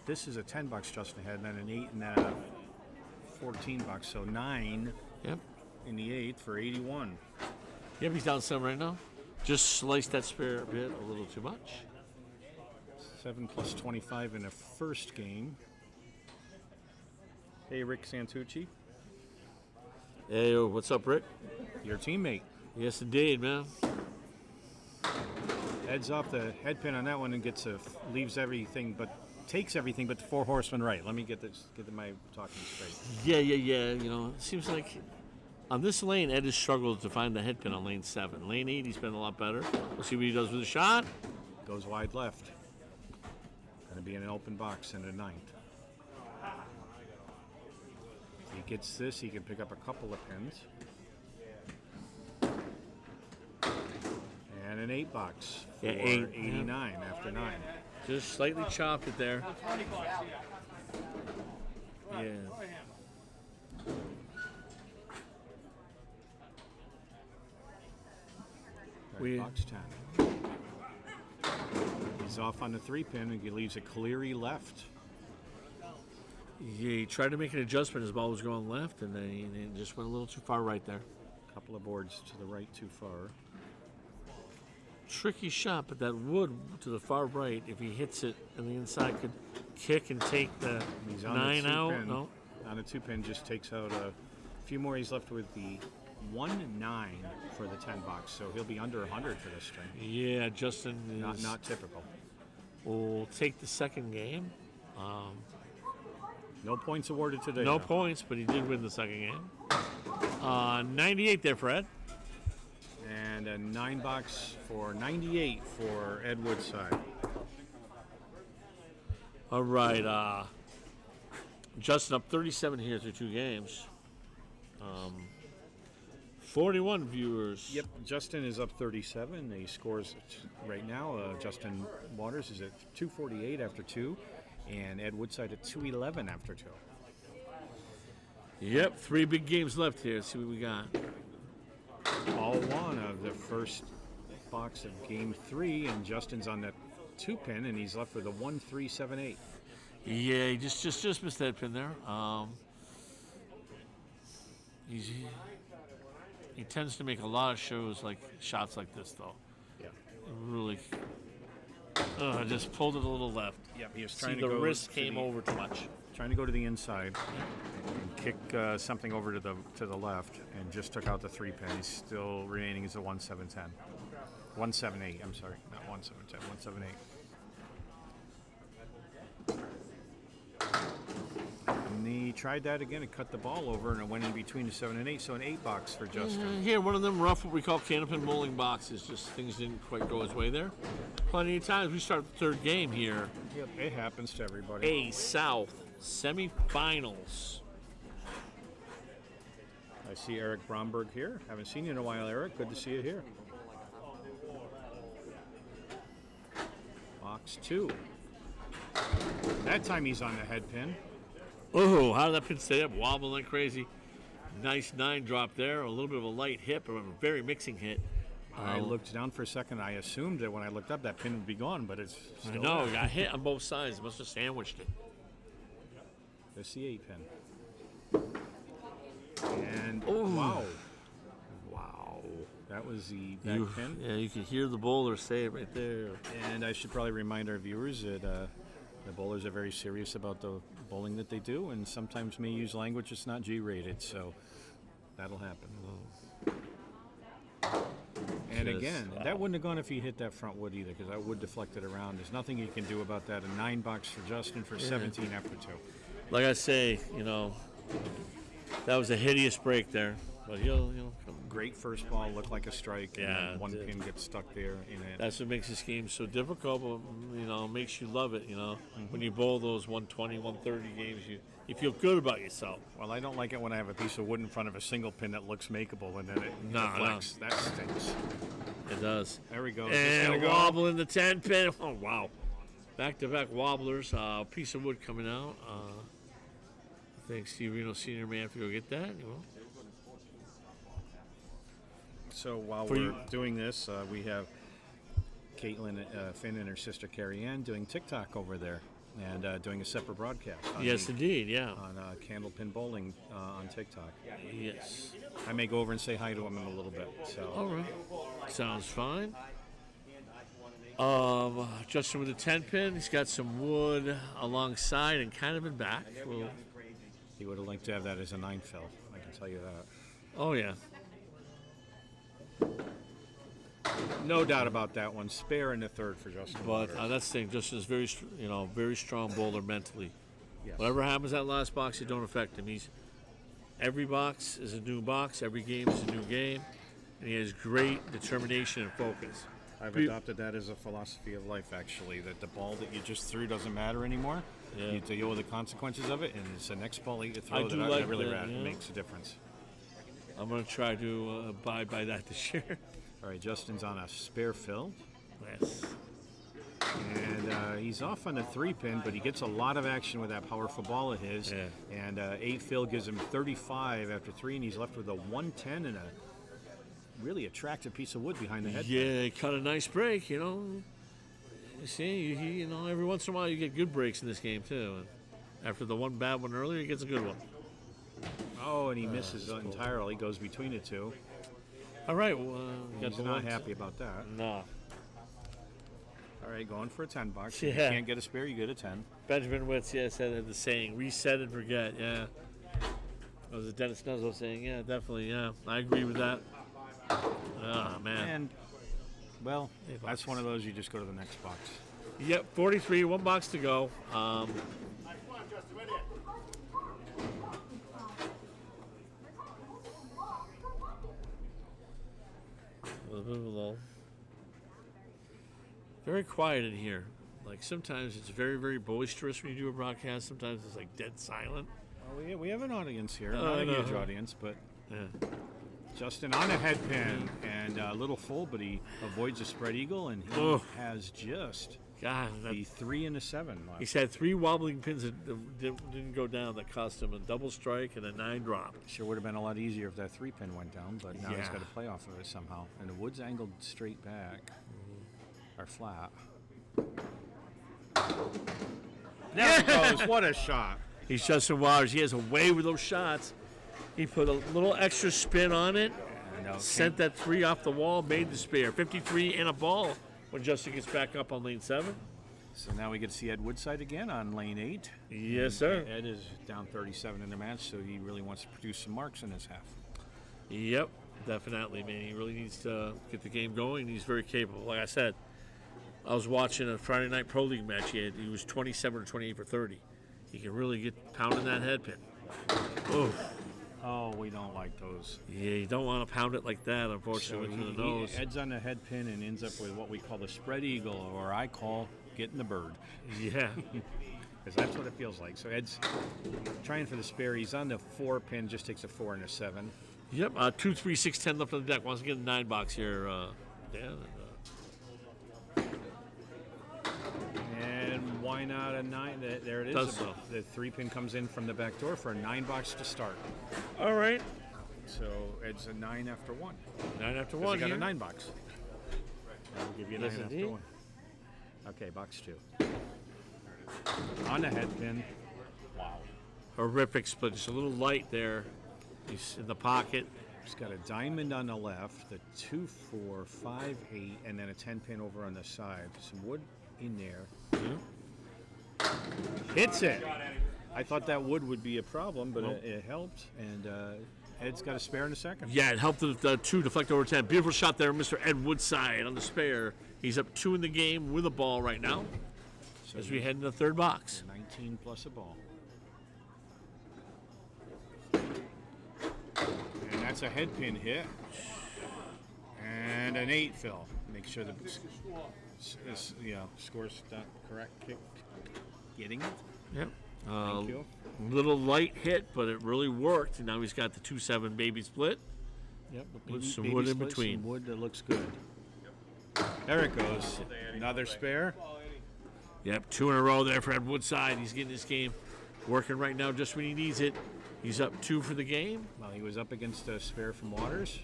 This is a 10 box Justin had, and then an 8 and then a 14 box. So 9. Yep. In the 8th for 81. Yep, he's down 7 right now. Just sliced that spare a bit, a little too much. 7 plus 25 in the first game. Hey, Rick Santucci. Hey, what's up, Rick? Your teammate. Yes, indeed, man. Ed's off the head pin on that one and takes everything but the four horsemen right. Let me get my talking straight. Yeah. You know, it seems like on this lane, Ed has struggled to find the head pin on lane 7. Lane 8, he's been a lot better. We'll see what he does with the shot. Goes wide left. Going to be in an open box in the 9th. If he gets this, he can pick up a couple of pins. And an 8 box for 89 after 9. Just slightly chopped it there. Yeah. Box 10. He's off on the 3-pin and he leaves a cleary left. Yeah, he tried to make an adjustment. His ball was going left, and then he just went a little too far right there. A couple of boards to the right too far. Tricky shot, but that wood to the far right, if he hits it on the inside, could kick and take the He's on 9 the out. No. On a 2-pin, just takes out a few more. He's left with the 1-9 for the 10 box, so he'll be under 100 for this string. Yeah, Justin is Not typical. will take the second game. No points awarded today. No though. points, but he did win the second game. 98 there for Ed. And a 9 box for 98 for Ed Woodside. All right. Justin up 37 here through 2 games. 41 viewers. Yep, Justin is up 37. He scores right now. Justin Waters is at 248 after 2, and Ed Woodside at 211 after 2. Yep, 3 big games left here. Let's see what we got. All one of the first box of game 3, and Justin's on that 2-pin, and he's left with a 1-3-7-8. Yeah, he just missed that pin there. He tends to make a lot of shots like this, though. Yeah. Really, just pulled it a little left. Yep, he was See, trying the to go wrist came over too much. Trying to go to the inside and kick something over to the left, and just took out the 3-pin. He's still remaining as a 1-7-10. 1-7-8, I'm sorry. Not 1-7-10, 1-7-8. And he tried that again and cut the ball over, and it went in between the 7 and 8, so an 8 box for Justin. Here, one of them rough, what we call Candlepin bowling boxes. Just things didn't quite go his way there. Plenty of times. We start the 3rd game here. Yep, it happens to everybody. A South Semifinals. I see Eric Bromberg here. Haven't seen you in a while, Eric. Good to see you here. Box 2. That time he's on the head pin. Oh, how did that pin stay up? Wobbling like crazy. Nice 9 drop there. A little bit of a light hit, but a very mixing hit. I looked down for a second. I assumed that when I looked up, that pin would be gone, but it's still No, there. got hit on both sides. Must have sandwiched it. There's the 8-pin. And wow. That was the back pin. Yeah, you can hear the bowler say it right there. And I should probably remind our viewers that the bowlers are very serious about the bowling that they do, and sometimes may use language that's not G-rated, so that'll happen. And again, that wouldn't have gone if he hit that front wood either, because that wood deflected around. There's nothing you can do about that. A 9 box for Justin for 17 after 2. Like I say, that was a hideous break there. But he'll come. Great first ball, looked like a strike, and Yeah, then one pin gets stuck there in it. That's what makes this game so difficult, but makes you love it. When you bowl those 120, 130 games, you feel good about yourself. Well, I don't like it when I have a piece of wood in front of a single pin that looks makeable and then it deflects. That stinks. It does. There we go. And wobble in the 10 pin. Oh, wow. Back-to-back wobblers. Piece of wood coming out. I think Steve Reno Sr. may have to go get that. So while we're doing this, we have Caitlin Finn and her sister Carrie Ann doing TikTok over there and doing a separate broadcast. Yes, indeed, yeah. On Candlepin Bowling on TikTok. Yes. I may go over and say hi to them in a little bit. So. All right. Sounds fine. Justin with a 10 pin. He's got some wood alongside and kind of in back. He would have liked to have that as a 9 fill. I can tell you that. Oh yeah. No doubt about that one. Spare in the third for Justin. But Waters. that's the thing. Justin's very, very strong bowler mentally. Yes. Whatever happens that last box, it don't affect him. Every box is a new box. Every game is a new game, and he has great determination and focus. I've adopted that as a philosophy of life, actually, that the ball that you just threw doesn't matter anymore. Yeah. You deal with the consequences of it, and it's the next ball that you throw that like really that, yeah. makes a difference. I'm going to try to abide by that this year. All right, Justin's on a spare fill, Yes. and he's off on the 3-pin, but he gets a lot of action with that powerful ball of his. Yeah. And 8 fill gives him 35 after 3, and he's left with a 110 and a really attractive piece of wood behind the head. Yeah, he cut a nice break, You see, every once in a while you get good breaks in this game, too. And after the one bad one earlier, he gets a good one. Oh, and he misses entirely, goes between the two. All right, well, He's not happy about that. No. All right, going for a $10. If Yeah. you can't get a spare, you get a 10. Benjamin Witz, said the saying, reset and forget, yeah. That was Dennis Nuzzo saying, yeah, definitely, yeah. I agree with that. Oh, man. And, well, Hey, box. that's one of those you just go to the next box. Yep, 43, one box to go. A little bit of a lull. Very quiet in here. Like sometimes it's very, very boisterous when you do a broadcast. Sometimes it's like dead silent. Oh, we have an audience here. Not a huge audience, but Yeah. Justin on a head pin and a little full, but he avoids a spread eagle, and he Oh. has just God, the 3 and a 7 left. he's had 3 wobbling pins that didn't go down that cost him a double strike and a 9 drop. Sure would have been a lot easier if that 3-pin went down, but now he's Yeah. got to play off of it somehow. And the wood's angled straight back, or flat. There it goes. What a shot. He's Justin Waters. He has a way with those shots. He put a little extra spin on it, sent that 3 off the wall, made the spare. 53 and a ball when Justin gets back up on lane 7. So now we get to see Ed Woodside again on lane 8. Yes, sir. Ed is down 37 in the match, so he really wants to produce some marks in his half. Yep, definitely, man. He really needs to get the game going. He's very capable. Like I said, I was watching a Friday Night Pro League match. He was 27 or 28 for 30. He can really get pounding that head pin. Oh, Oh, we don't like those. yeah, you don't want to pound it like that, unfortunately, to the nose. Ed's on the head pin and ends up with what we call the spread eagle, or I call getting the bird, Yeah. because that's what it feels like. So Ed's trying for the spare. He's on the 4-pin, just takes a 4 and a 7. Yep, 2, 3, 6, 10 left on the deck. Once again, 9 box here, Dan. And why not a 9? There it is. Does so. The 3-pin comes in from the back door for a 9 box to start. All right. So Ed's a 9 after 1. 9 after 'Cause 1 he got here. a 9 box. I'll give you a 9 Yes, after indeed. 1. Okay, box 2. On the head pin. Wow. Horrific split. Just a little light there. He's in the pocket. He's got a diamond on the left, the 2, 4, 5, 8, and then a 10-pin over on the side. Some wood in there. Hits it. I thought that wood would be a problem, but it helped. And Ed's got a spare in a second. Yeah, it helped the 2 deflect over 10. Beautiful shot there, Mr. Ed Woodside on the spare. He's up 2 in the game with a ball right now So as we head into the third box. 19 plus a ball. And that's a head pin hit. And an 8 fill. Make sure the score's not correct. Getting it. Yep. Thank you. Little light hit, but it really worked. And now he's got the 2-7 baby split. Yep. With some wood in split, between. Some wood that looks good. There it goes. Another spare. Yep, 2 in a row there for Ed Woodside. He's getting this game working right now just when he needs it. He's up 2 for the game. Well, he was up against a spare from Waters.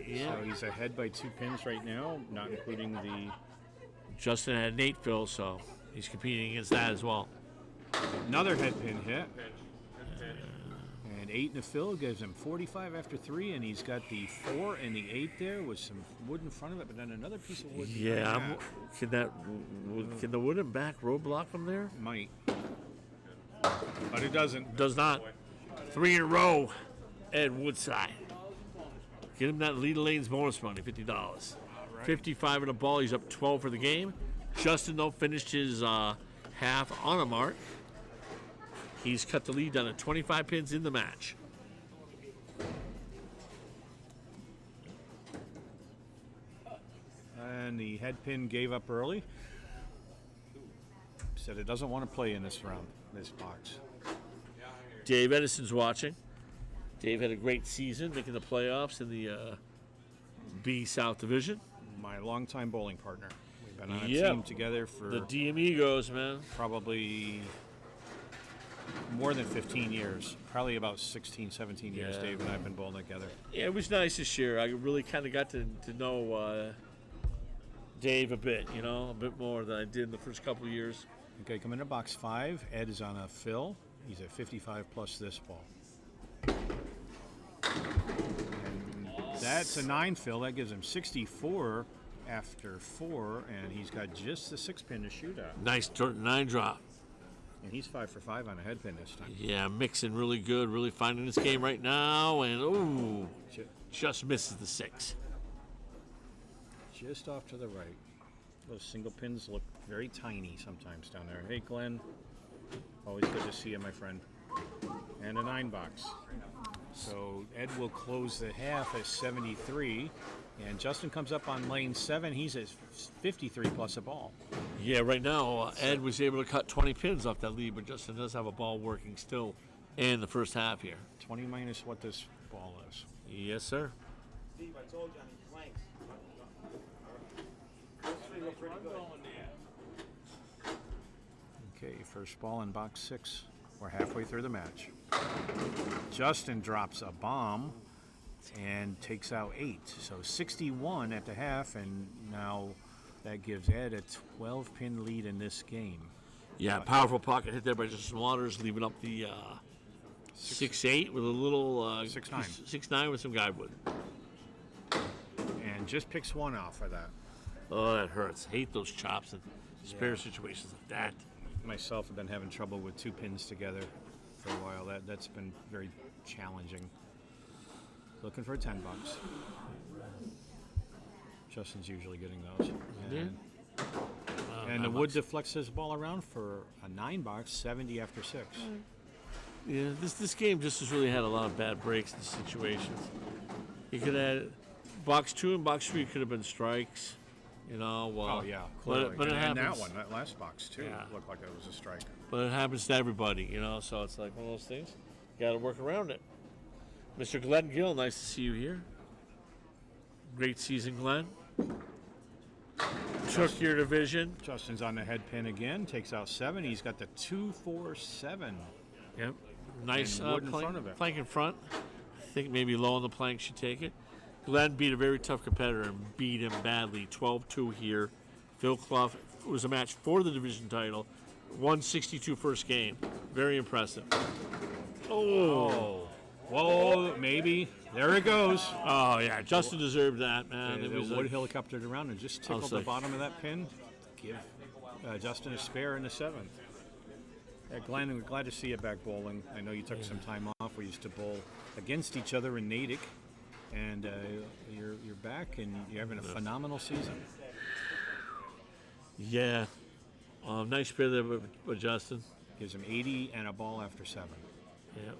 Yeah. So he's ahead by 2 pins right now, not including the Justin had an 8 fill, so he's competing against that as well. another head pin hit. And 8 and a fill gives him 45 after 3, and he's got the 4 and the 8 there with some wood in front of it, but then another piece of wood. Yeah, can the wood and back roadblock him there? Might. But it doesn't. Does not. 3 in a row. Ed Woodside. Get him that lead lanes bonus money, $50. Right. 55 in the ball. He's up 12 for the game. Justin, though, finished his half on a mark. He's cut the lead down to 25 pins in the match. And the head pin gave up early. Said it doesn't want to play in this round, this box. Dave Edison's watching. Dave had a great season, making the playoffs in the B South Division. My longtime bowling partner. We've been on a Yep. team together for The DME goes, man. probably more than 15 years. Probably about 16, 17 years, Yeah. Dave and I have been bowling together. Yeah, it was nice this year. I really kind of got to know Dave a bit, a bit more than I did in the first couple of years. Okay, coming to box 5. Ed is on a fill. He's at 55 plus this ball. And that's a 9 fill. That gives him 64 after 4, and he's got just the 6 pin to shoot at. Nice 9 drop. And he's 5 for 5 on a head pin this time. Yeah, mixing really good, really finding this game right now, and ooh, just misses the 6. Just off to the right. Those single pins look very tiny sometimes down there. Hey, Glenn. Always good to see you, my friend. And a 9 box. So Ed will close the half at 73. And Justin comes up on lane 7. He's at 53 plus a ball. Yeah, right now, Ed was able to cut 20 pins off that lead, but Justin does have a ball working still in the first half here. 20 minus what this ball is. Yes, sir. Steve, I told you on these flanks. Okay, first ball in box 6. We're halfway through the match. Justin drops a bomb and takes out 8. So 61 at the half, and now that gives Ed a 12-pin lead in this game. Yeah, powerful pocket hit there by Justin Waters, leaving up the 6-8 with a little 6-9. 6-9 with some guidewood. And just picks 1 off of that. Oh, that hurts. Hate those chops and spare situations like that. Myself have been having trouble with 2 pins together for a while. That's been very challenging. Looking for a 10 bucks. Justin's usually getting those. And the wood deflects his ball around for a 9 box, 70 after 6. Yeah, this game just has really had a lot of bad breaks and situations. He could have box 2 and box 3 could have been strikes. Oh yeah, but clearly. it and happens. that last box too, Yeah. looked like it was a strike. But it happens to everybody, so it's like one of those things. You got to work around it. Mr. Glenn Gill, nice to see you here. Great season, Glenn. Took your division. Justin's on the head pin again, takes out 7. He's got the 2-4-7. Yep. Nice And wood in plank, front of it. plank in front. I think maybe low on the plank should take it. Glenn beat a very tough competitor and beat him badly. 12-2 here. Phil Clough was a match for the division title. 162 first game. Very impressive. Oh. Whoa, maybe. There it goes. Oh, yeah. Justin deserved that, man. The It was wood helicoptered around and just tickled the say. bottom of that pin. Give Justin a spare in the 7th. Glenn, we're glad to see you back bowling. I know you took some time off. We used to bowl against each other in Natick. And you're back, and you're having a phenomenal season. Yeah. Nice pair there with Justin. Gives him 80 and a ball after 7. Yeah.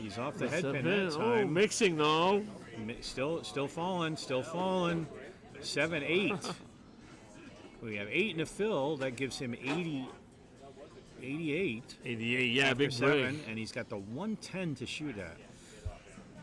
He's off the head pin that Oh, time. mixing though. Still falling. 7-8. We have 8 in a fill. That gives him 88. 88, yeah, after big 7, break. and he's got the 110 to shoot at.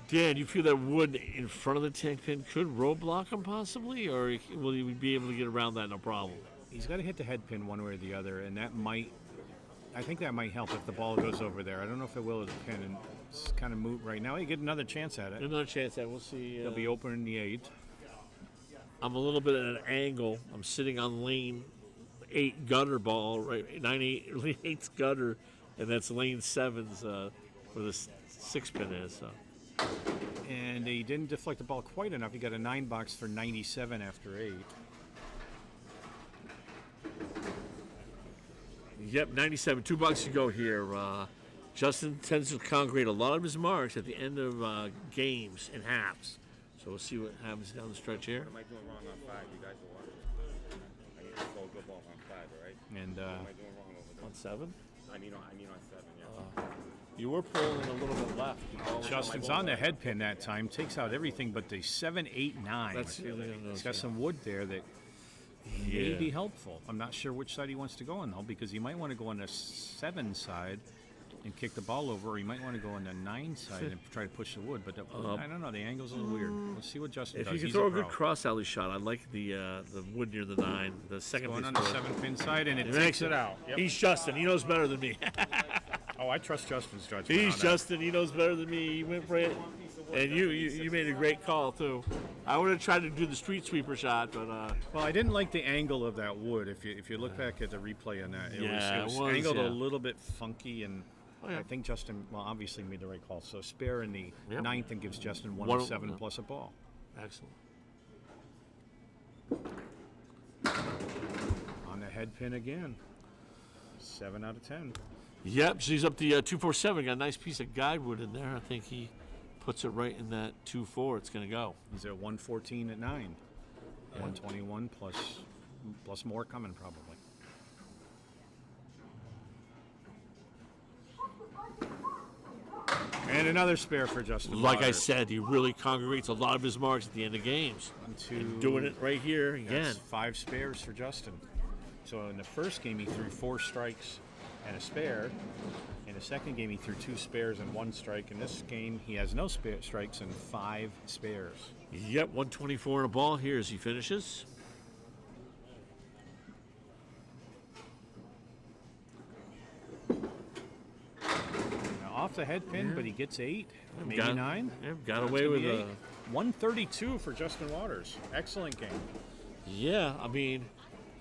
Dan, you feel that wood in front of the tank pin could roadblock him possibly, or will he be able to get around that no problem? He's got to hit the head pin one way or the other, and I think that might help if the ball goes over there. I don't know if it will at the pin, and it's kind of moot right now. He get another chance at it. Another chance that we'll see. He'll be open in the 8. I'm a little bit at an angle. I'm sitting on lane 8 gutter ball, right? 9-8, lane 8's gutter, and that's lane 7's where the 6 pin is. So. And he didn't deflect the ball quite enough. He got a 9 box for 97 after 8. Yep, 97. $2 to go here. Justin tends to congregate a lot of his marks at the end of games in halves. So we'll see what happens down the stretch here. What am I doing wrong on 5? You guys are watching. I need to throw a good ball on 5, all right? And What am I doing wrong over there? On 7? I mean on 7, yeah. You were pulling a little bit left. Justin's on the head pin that time, takes out everything but the 7, 8, 9. That's the other thing. He's got some wood there that may be helpful. I'm not sure which side he wants to go on, though, because he might want to go on the 7 side and kick the ball over, or he might want to go on the 9 side and try to push the wood. But I don't know. The angle's a little weird. Let's see what Justin If does. you can He's throw a pro. good cross alley shot, I like the wood near the 9. The second Going piece on the wood. 7 pin side, and it He takes makes it out. Yep. He's Justin. He knows better than me. Oh, I trust Justin's judgment. He's on that. Justin. He knows better than me. He went for it. And you made a great call, too. I would have tried to do the street sweeper shot, but... Well, I didn't like the angle of that wood. If you look back at the replay on that, it was angled a little bit funky, and I think Justin, obviously made the right call. So spare in the 9th and gives Justin 107 plus a ball. Excellent. On the head pin again. 7 out of 10. Yep, she's up the 247. Got a nice piece of guide wood in there. I think he puts it right in that 2-4. It's going to go. He's at 114 at 9. 121 plus more coming probably. And another spare for Justin. Like I Waters. said, he really congregates a lot of his marks at the end of games. And doing it right here again. That's 5 spares for Justin. So in the first game, he threw 4 strikes and a spare. In the second game, he threw 2 spares and 1 strike. In this game, he has no strikes and 5 spares. Yep, 124 and a ball here as he finishes. Now off the head pin, but he gets 8, maybe Got- 9. Yep, got That's away gonna with be a... 8. 132 for Justin Waters. Excellent game. Yeah, I mean,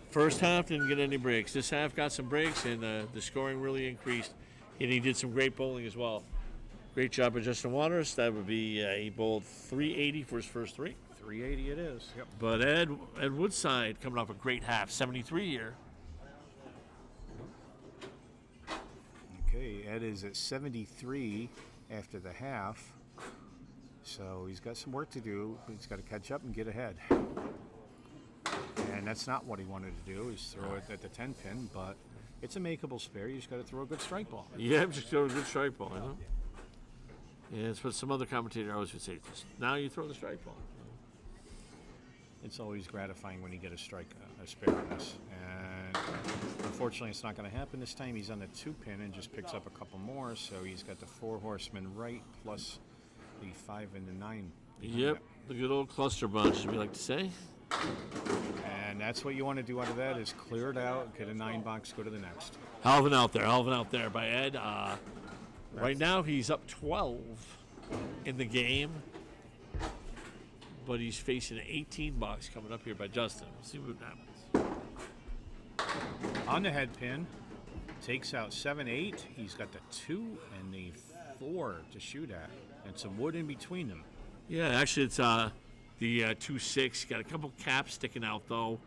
first half didn't get any breaks. This half got some breaks, and the scoring really increased. And he did some great bowling as well. Great job by Justin Waters. That would be he bowled 380 for his first 3. 380 it is. Yep. But Ed Woodside coming off a great half, 73 here. Okay, Ed is at 73 after the half. So he's got some work to do. He's got to catch up and get ahead. And that's not what he wanted to do, is throw it at the 10 pin, but it's a makeable spare. You just got to throw a good strike ball. Yeah, just throw a good strike ball, you know? Yeah, it's what some other commentator always would say. Just now you throw the strike ball. It's always gratifying when you get a spare on this. And unfortunately, it's not going to happen this time. He's on the 2 pin and just picks up a couple more, so he's got the 4 horsemen right plus the 5 and the 9. Yep, the good old cluster bunch, as we like to say. And that's what you want to do out of that, is clear it out, get a 9 box, go to the next. Hell of an out there by Ed. Right now he's up 12 in the game, but he's facing an 18 box coming up here by Justin. We'll see what happens. On the head pin, takes out 7-8. He's got the 2 and the 4 to shoot at, and some wood in between them. Yeah, actually it's the 2-6. Got a couple caps sticking out though.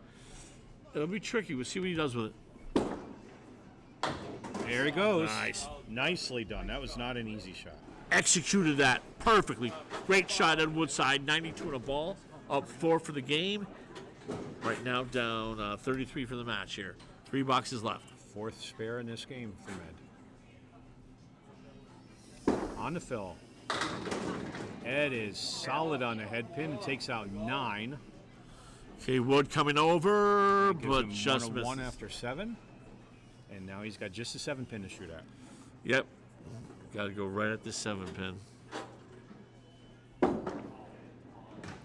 It'll be tricky. We'll see what he does with it. There he goes. Nice. Nicely done. That was not an easy shot. Executed that perfectly. Great shot at Woodside. 92 and a ball. Up 4 for the game. Right now down 33 for the match here. 3 boxes left. 4th spare in this game from Ed. On the fill. Ed is solid on the head pin and takes out 9. Okay, Wood coming over, Gives but him just 101 missed. after 7. And now he's got just a 7 pin to shoot at. Yep. Got to go right at the 7 pin.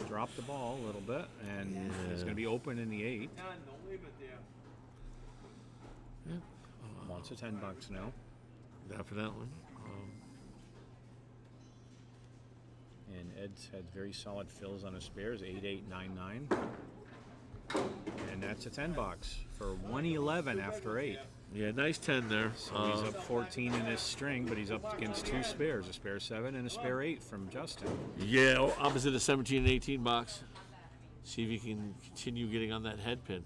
Drop the ball a little bit, and it's going to be open in the 8. Wants a 10 bucks now. Definitely. And Ed's had very solid fills on his spares, 8, 8, 9, 9. And that's a 10 box for 111 after 8. Yeah, nice 10 there. So he's up 14 in this string, but he's up against 2 spares, a spare 7 and a spare 8 from Justin. Yeah, opposite of 17 and 18 box. See if he can continue getting on that head pin.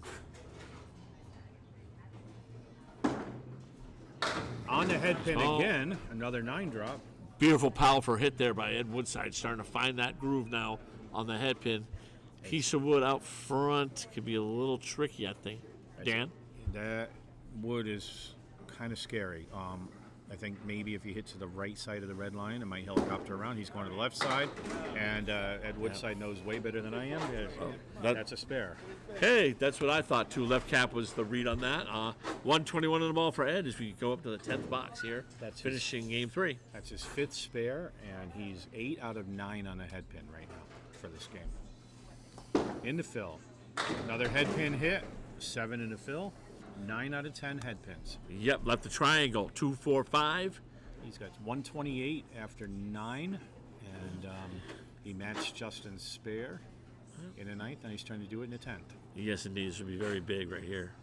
On the head pin Oh. again, another 9-drop. Beautiful, powerful hit there by Ed Woodside. Starting to find that groove now on the head pin. Piece of wood out front could be a little tricky, I think. Dan? That wood is kind of scary. I think maybe if he hits to the right side of the red line, it might helicopter around. He's going to the left side, and Ed Woodside knows way better than I am. That's a spare. Hey, that's what I thought too. Left cap was the read on that. 121 on the ball for Ed as we go up to the 10th box here. That's finishing game 3. That's his 5th spare, and he's 8 out of 9 on a head pin right now for this game. In the fill. Another head pin hit, 7 in the fill, 9 out of 10 head pins. Yep, left the triangle. 2, 4, 5. He's got 128 after 9, and he matched Justin's spare in the 9th, and he's trying to do it in the 10th. Yes, indeed. This would be very big right here.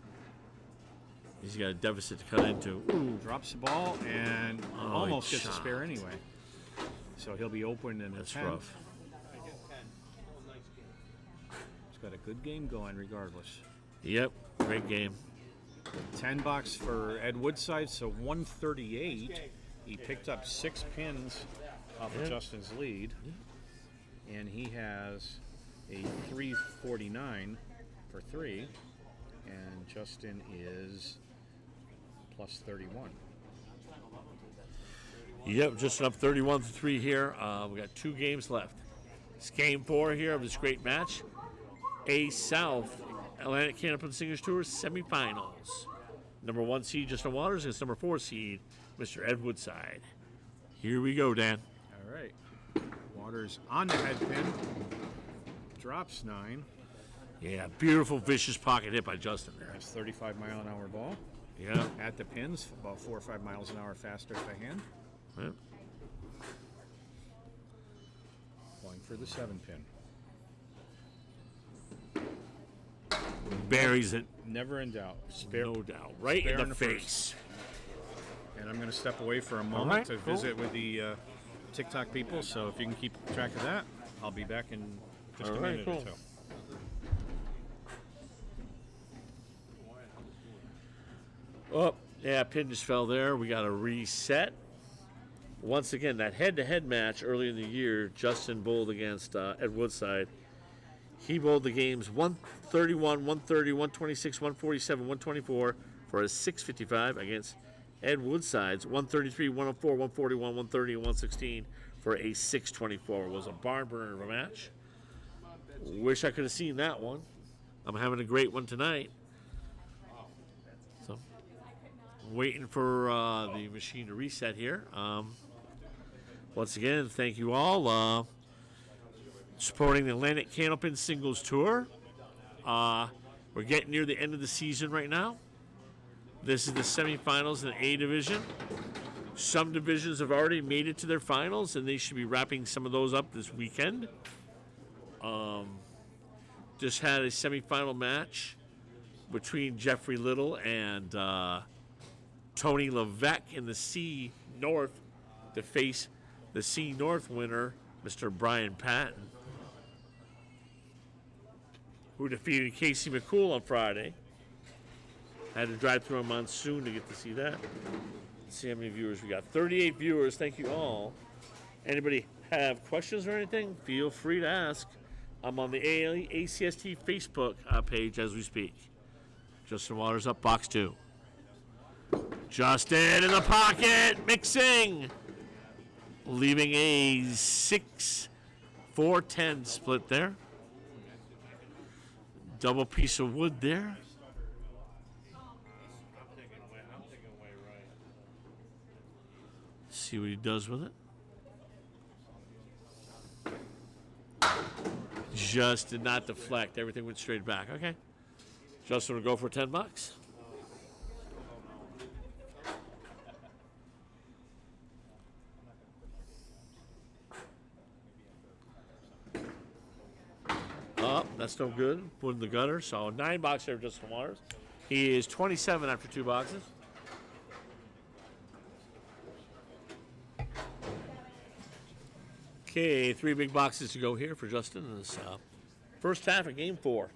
He's got a deficit to cut into. Ooh. Drops the ball and almost gets a shot. spare anyway. So he'll be open in the That's 10th. rough. He's got a good game going regardless. Yep, great game. 10 bucks for Ed Woodside, so 138. He picked up 6 pins off of Justin's lead, and he has a 349 for 3, and Justin is plus 31. Yep, just up 31-3 here. We got 2 games left. It's game 4 here of this great match. A South Atlantic Candlepin Singers Tour semifinals. Number 1 seed Justin Waters against number 4 seed Mr. Ed Woodside. Here we go, Dan. All right. Waters on the head pin. Drops 9. Yeah, beautiful, vicious pocket hit by Justin there. That's 35-mile-an-hour ball. Yeah. At the pins, about 4 or 5 miles an hour faster by hand. Yep. Going for the 7-pin. Buries it, Never in doubt. Spare, no doubt. Right spare in in the the face. And I'm going to step away for a moment right, to cool. visit with the TikTok people. So if you can keep track of that, I'll be back in just All a right, minute cool. or two. Oh, yeah, pin just fell there. We got to reset. Once again, that head-to-head match early in the year, Justin bowled against Ed Woodside. He bowled the games 131, 130, 126, 147, 124 for a 655 against Ed Woodside's 133, 104, 141, 130, and 116 for a 624. It was a barn burner of a match. Wish I could have seen that one. I'm having a great one tonight. So, waiting for the machine to reset here. Once again, thank you all. Supporting the Atlantic Candlepin Singles Tour. We're getting near the end of the season right now. This is the semifinals in the A division. Some divisions have already made it to their finals, and they should be wrapping some of those up this weekend. Just had a semifinal match between Jeffrey Little and Tony Levesque in the C North to face the C North winner, Mr. Brian Patton, who defeated Casey McCool on Friday. Had to drive through a monsoon to get to see that. Let's see how many viewers we got. 38 viewers. Thank you all. Anybody have questions or anything? Feel free to ask. I'm on the ACST Facebook page as we speak. Justin Waters up, box 2. Justin in the pocket, mixing. Leaving a 6-4-10 split there. Double piece of wood there. See what he does with it. Just did not deflect. Everything went straight back. Okay. Justin will go for $10. Oh, that's no good. Put in the gutter. So $9 there for Justin Waters. He is 27 after 2 boxes. Okay, 3 big boxes to go here for Justin in this first half of game 4.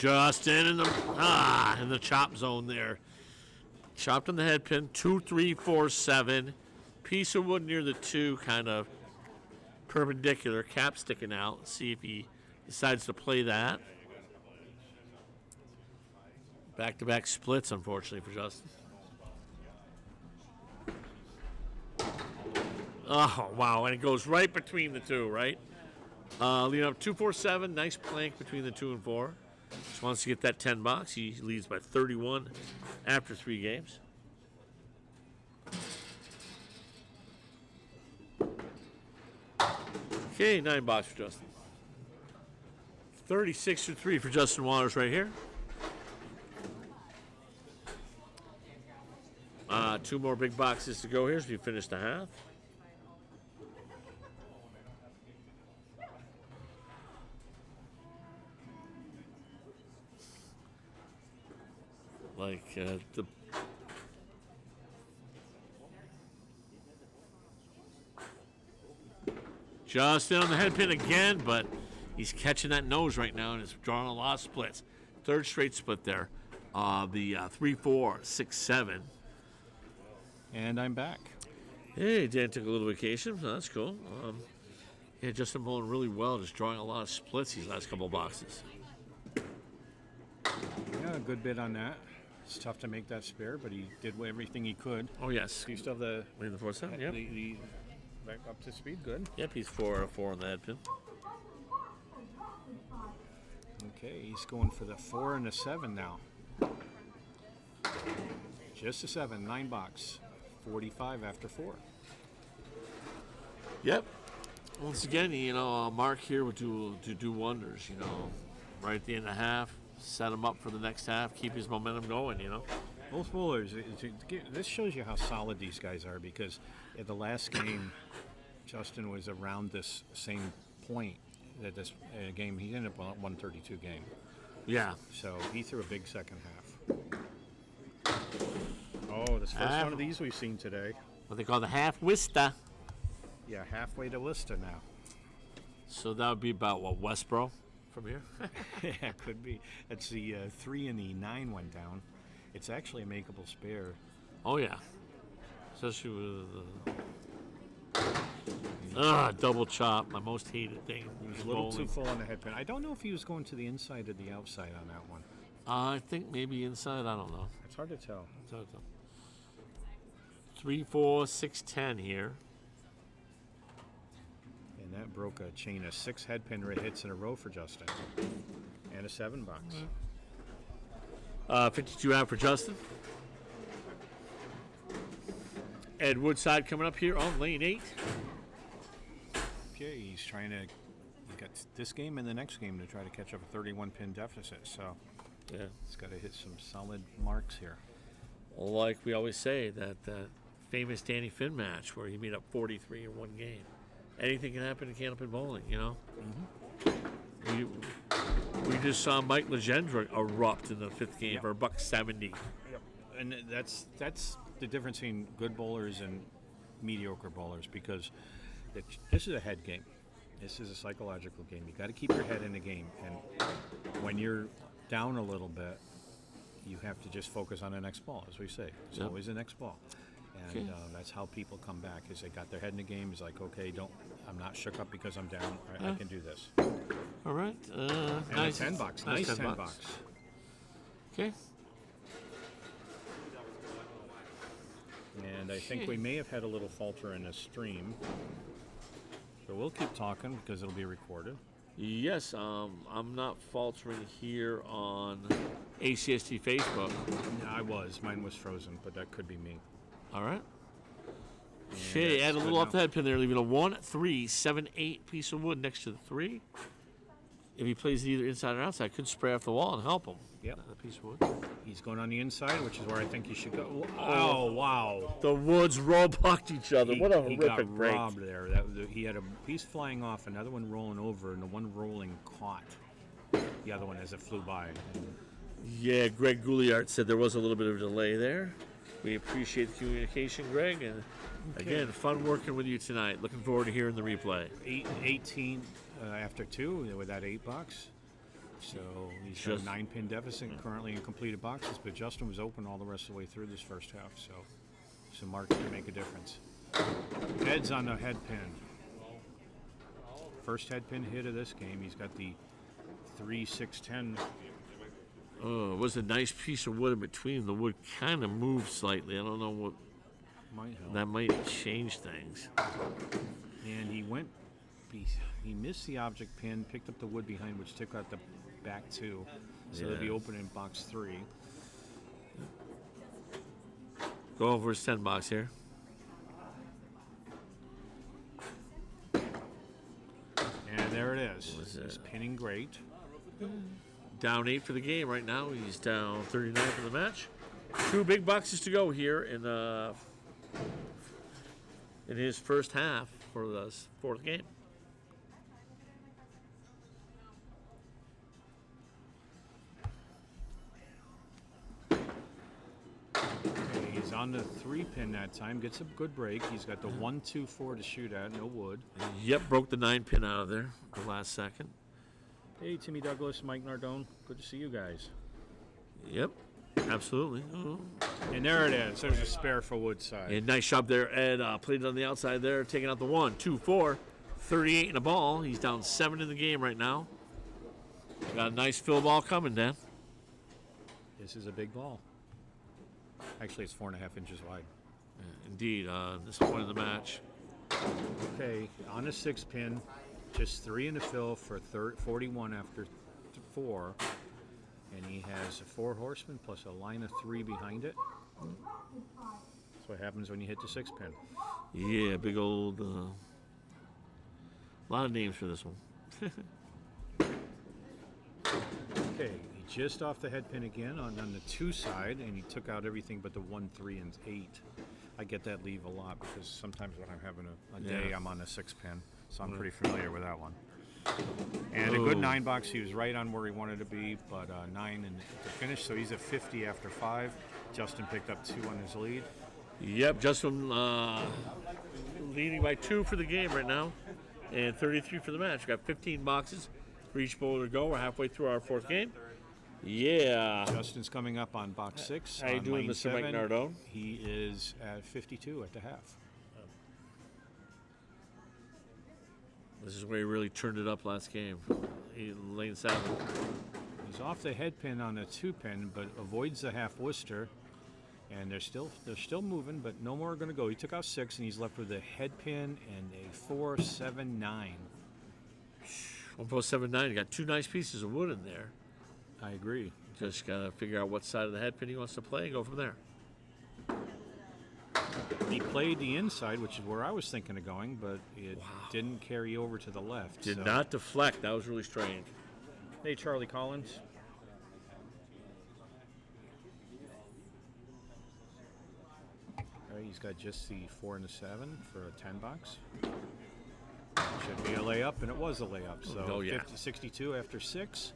Just in the chop zone there. Chopped on the head pin. 2, 3, 4, 7. Piece of wood near the 2, kind of perpendicular. Cap sticking out. Let's see if he decides to play that. Back-to-back splits, unfortunately, for Justin. Oh, wow. And it goes right between the 2, right? Leading up 2, 4, 7. Nice plank between the 2 and 4. Just wants to get that $10. He leads by 31 after 3 games. Okay, $9 for Justin. 36-3 for Justin Waters right here. 2 more big boxes to go here as we finish the half. The Justin on the head pin again, but he's catching that nose right now and is drawing a lot of splits. 3rd straight split there. The 3, 4, 6, 7. And I'm back. Hey, Dan took a little vacation. So that's cool. Yeah, Justin bowling really well, just drawing a lot of splits these last couple of boxes. Yeah, a good bit on that. It's tough to make that spare, but he did everything he could. Oh, yes. You still have the Leading the 4 7, yep. the back up to speed. Good. Yep, he's 4 out of 4 on the head pin. Okay, he's going for the 4 and the 7 now. Just a 7, $9. 45 after 4. Yep. Once again, Mark here would do wonders. Right at the end of the half, set him up for the next half, keep his momentum going. Both bowlers. This shows you how solid these guys are, because at the last game, Justin was around this same point at this game. He ended up on a 132 game. Yeah. So he threw a big second half. Oh, this first one of these we've seen today. What they call the half Wista. Yeah, halfway to Lista now. So that would be about, Westboro from here? Yeah, it could be. That's the 3 and the 9 went down. It's actually a makeable spare. Oh, yeah. Especially with double chop, my most hated thing. He was a little too full on the head pin. I don't know if he was going to the inside or the outside on that one. I think maybe inside. I don't know. It's hard to tell. 3, 4, 6, 10 here. And that broke a chain of 6 head pin hits in a row for Justin. And a $7. 52 out for Justin. Ed Woodside coming up here on lane 8. Okay, he's got this game and the next game to try to catch up a 31 pin deficit. So yeah, he's got to hit some solid marks here. Like we always say, that famous Danny Finn match where he made up 43 in one game. Anything can happen in Candlepin bowling, Mm-hmm. We just saw Mike Legendre erupt in the 5th game for $170. Yep. And that's the difference between good bowlers and mediocre bowlers, because this is a head game. This is a psychological game. You got to keep your head in the game, and when you're down a little bit, you have to just focus on the next ball, as we say. It's always the next ball. And that's how people come back, is they got their head in the game. It's like, okay, I'm not shook up because I'm down. I can do this. All right. Nice. $10. Nice $10. Okay. And I think we may have had a little falter in the stream. So we'll keep talking because it'll be recorded. Yes, I'm not faltering here on ACST Facebook. I was. Mine was frozen, but that could be me. All right. Okay, add a little off the head pin there, leaving a 1, 3, 7, 8 piece of wood next to the 3. If he plays either inside or outside, could spray off the wall and help him. Yep. A piece of wood. He's going on the inside, which is where I think he should go. Oh, wow. The woods roll-bucked each other. What a horrific break. He got robbed there. He had a piece flying off, another one rolling over, and the one rolling caught the other one as it flew by. Yeah, Greg Gouillart said there was a little bit of a delay there. We appreciate the communication, Greg. And again, fun working with you tonight. Looking forward to hearing the replay. 18 after 2 with that $8. So he's got a 9-pin deficit currently in completed boxes, but Justin was open all the rest of the way through this first half, so marks can make a difference. Ed's on the head pin. First head pin hit of this game. He's got the 3-6-10. Oh, it was a nice piece of wood in between. The wood kind of moved slightly. I don't know what Might help. that might change things. And he missed the object pin, picked up the wood behind, which took out the back two. So they'll be open in box 3. Go over his 10 box here. And there it is. He's pinning great. Down 8 for the game right now. He's down 39 for the match. 2 big boxes to go here in his first half for the 4th game. He's on the 3-pin that time. Gets a good break. He's got the 1-2-4 to shoot at. No wood. Yep, broke the 9-pin out of there the last second. Hey, Timmy Douglas, Mike Nardone. Good to see you guys. Yep, absolutely. Oh. And there it is. There's a spare for Woodside. And nice job there, Ed. Played it on the outside there, taking out the 1-2-4. 38 in a ball. He's down 7 in the game right now. Got a nice fill ball coming, Dan. This is a big ball. Actually, it's 4.5 inches wide. Yeah, indeed, this point of the match. Okay, on the 6-pin, just 3 in the fill for 41 after 4. And he has a 4 horsemen plus a line of 3 behind it. That's what happens when you hit the 6-pin. Yeah, big old. Lot of names for this one. Okay, he just off the head pin again on the 2 side, and he took out everything but the 1, 3, and 8. I get that leave a lot because sometimes when I'm having a day, Yeah. I'm on a 6-pin, so I'm pretty familiar with that one. And a good 9 box. He was right on where he wanted to be, but 9 and to finish. So he's at 50 after 5. Justin picked up 2 on his lead. Yep, Justin leading by 2 for the game right now, and 33 for the match. Got 15 boxes for each bowler to go. We're halfway through our 4th game. Yeah. Justin's coming up on box 6. How you on doing, lane Mr. Mike 7. Nardone? He is at 52 at the half. This is where he really turned it up last game. Lane 7. He's off the head pin on a 2-pin, but avoids the half Worcester. And they're still moving, but no more are going to go. He took out 6, and he's left with a head pin and a 4-7-9. 1.79. You got 2 nice pieces of wood in there. I agree. Just got to figure out what side of the head pin he wants to play and go from there. He played the inside, which is where I was thinking of going, but it didn't carry over to the left. Did not deflect. That was really strange. Hey, Charlie Collins. All right, he's got just the 4 and the 7 for a 10 box. Should be a layup, and it was a layup. So 62 after 6.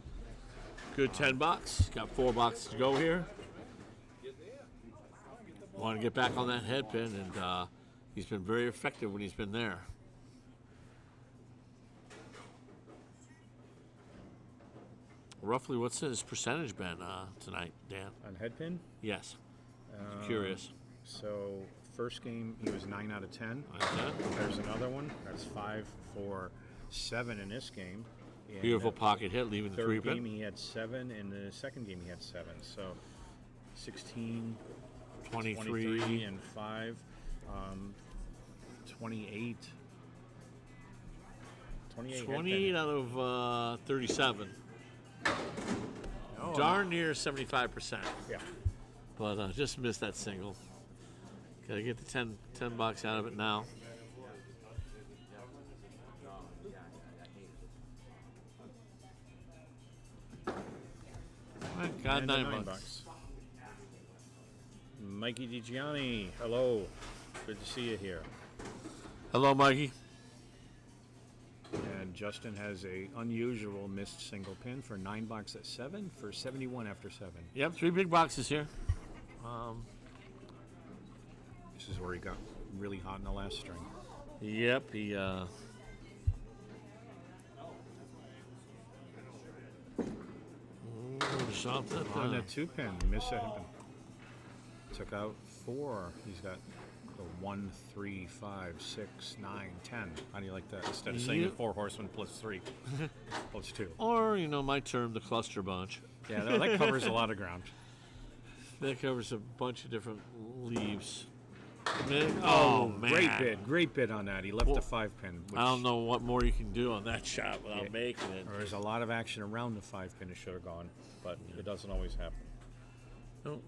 Good 10 box. Got 4 boxes to go here. Want to get back on that head pin, and he's been very effective when he's been there. Roughly, what's his percentage been tonight, Dan? On head pin? Yes. Curious. So first game, he was 9 out of 10. Okay. There's another one. That's 5 for 7 in this game. And Beautiful pocket hit, leaving the 3 third game pin. he had 7, and the second game he had 7. So 16, 23. and 5, 28. 28 out of 37. Oh, Darn near 75%. Yeah. But just missed that single. Gotta get the 10 bucks out of it now. Got And 9 9 bucks. Mikey DiGianni, hello. Good to see you here. Hello, Mikey. And Justin has a unusual missed single pin for 9 box at 7 for 71 after 7. Yep, 3 big boxes here. This is where he got really hot in the last string. Yep, he Shot that On the down. 2-pin, missed a headpin. Took out 4. He's got the 1, 3, 5, 6, 9, 10. How do you like that? Instead of saying the 4 horsemen plus 3, plus 2. Or, my term, the cluster bunch. Yeah, that covers a lot of ground. That covers a bunch of different leaves. Oh, man. great bid on that. He left the 5-pin. I don't know what more you can do on that shot without making it. There's a lot of action around the 5-pin. It should have gone, but it doesn't always happen. No.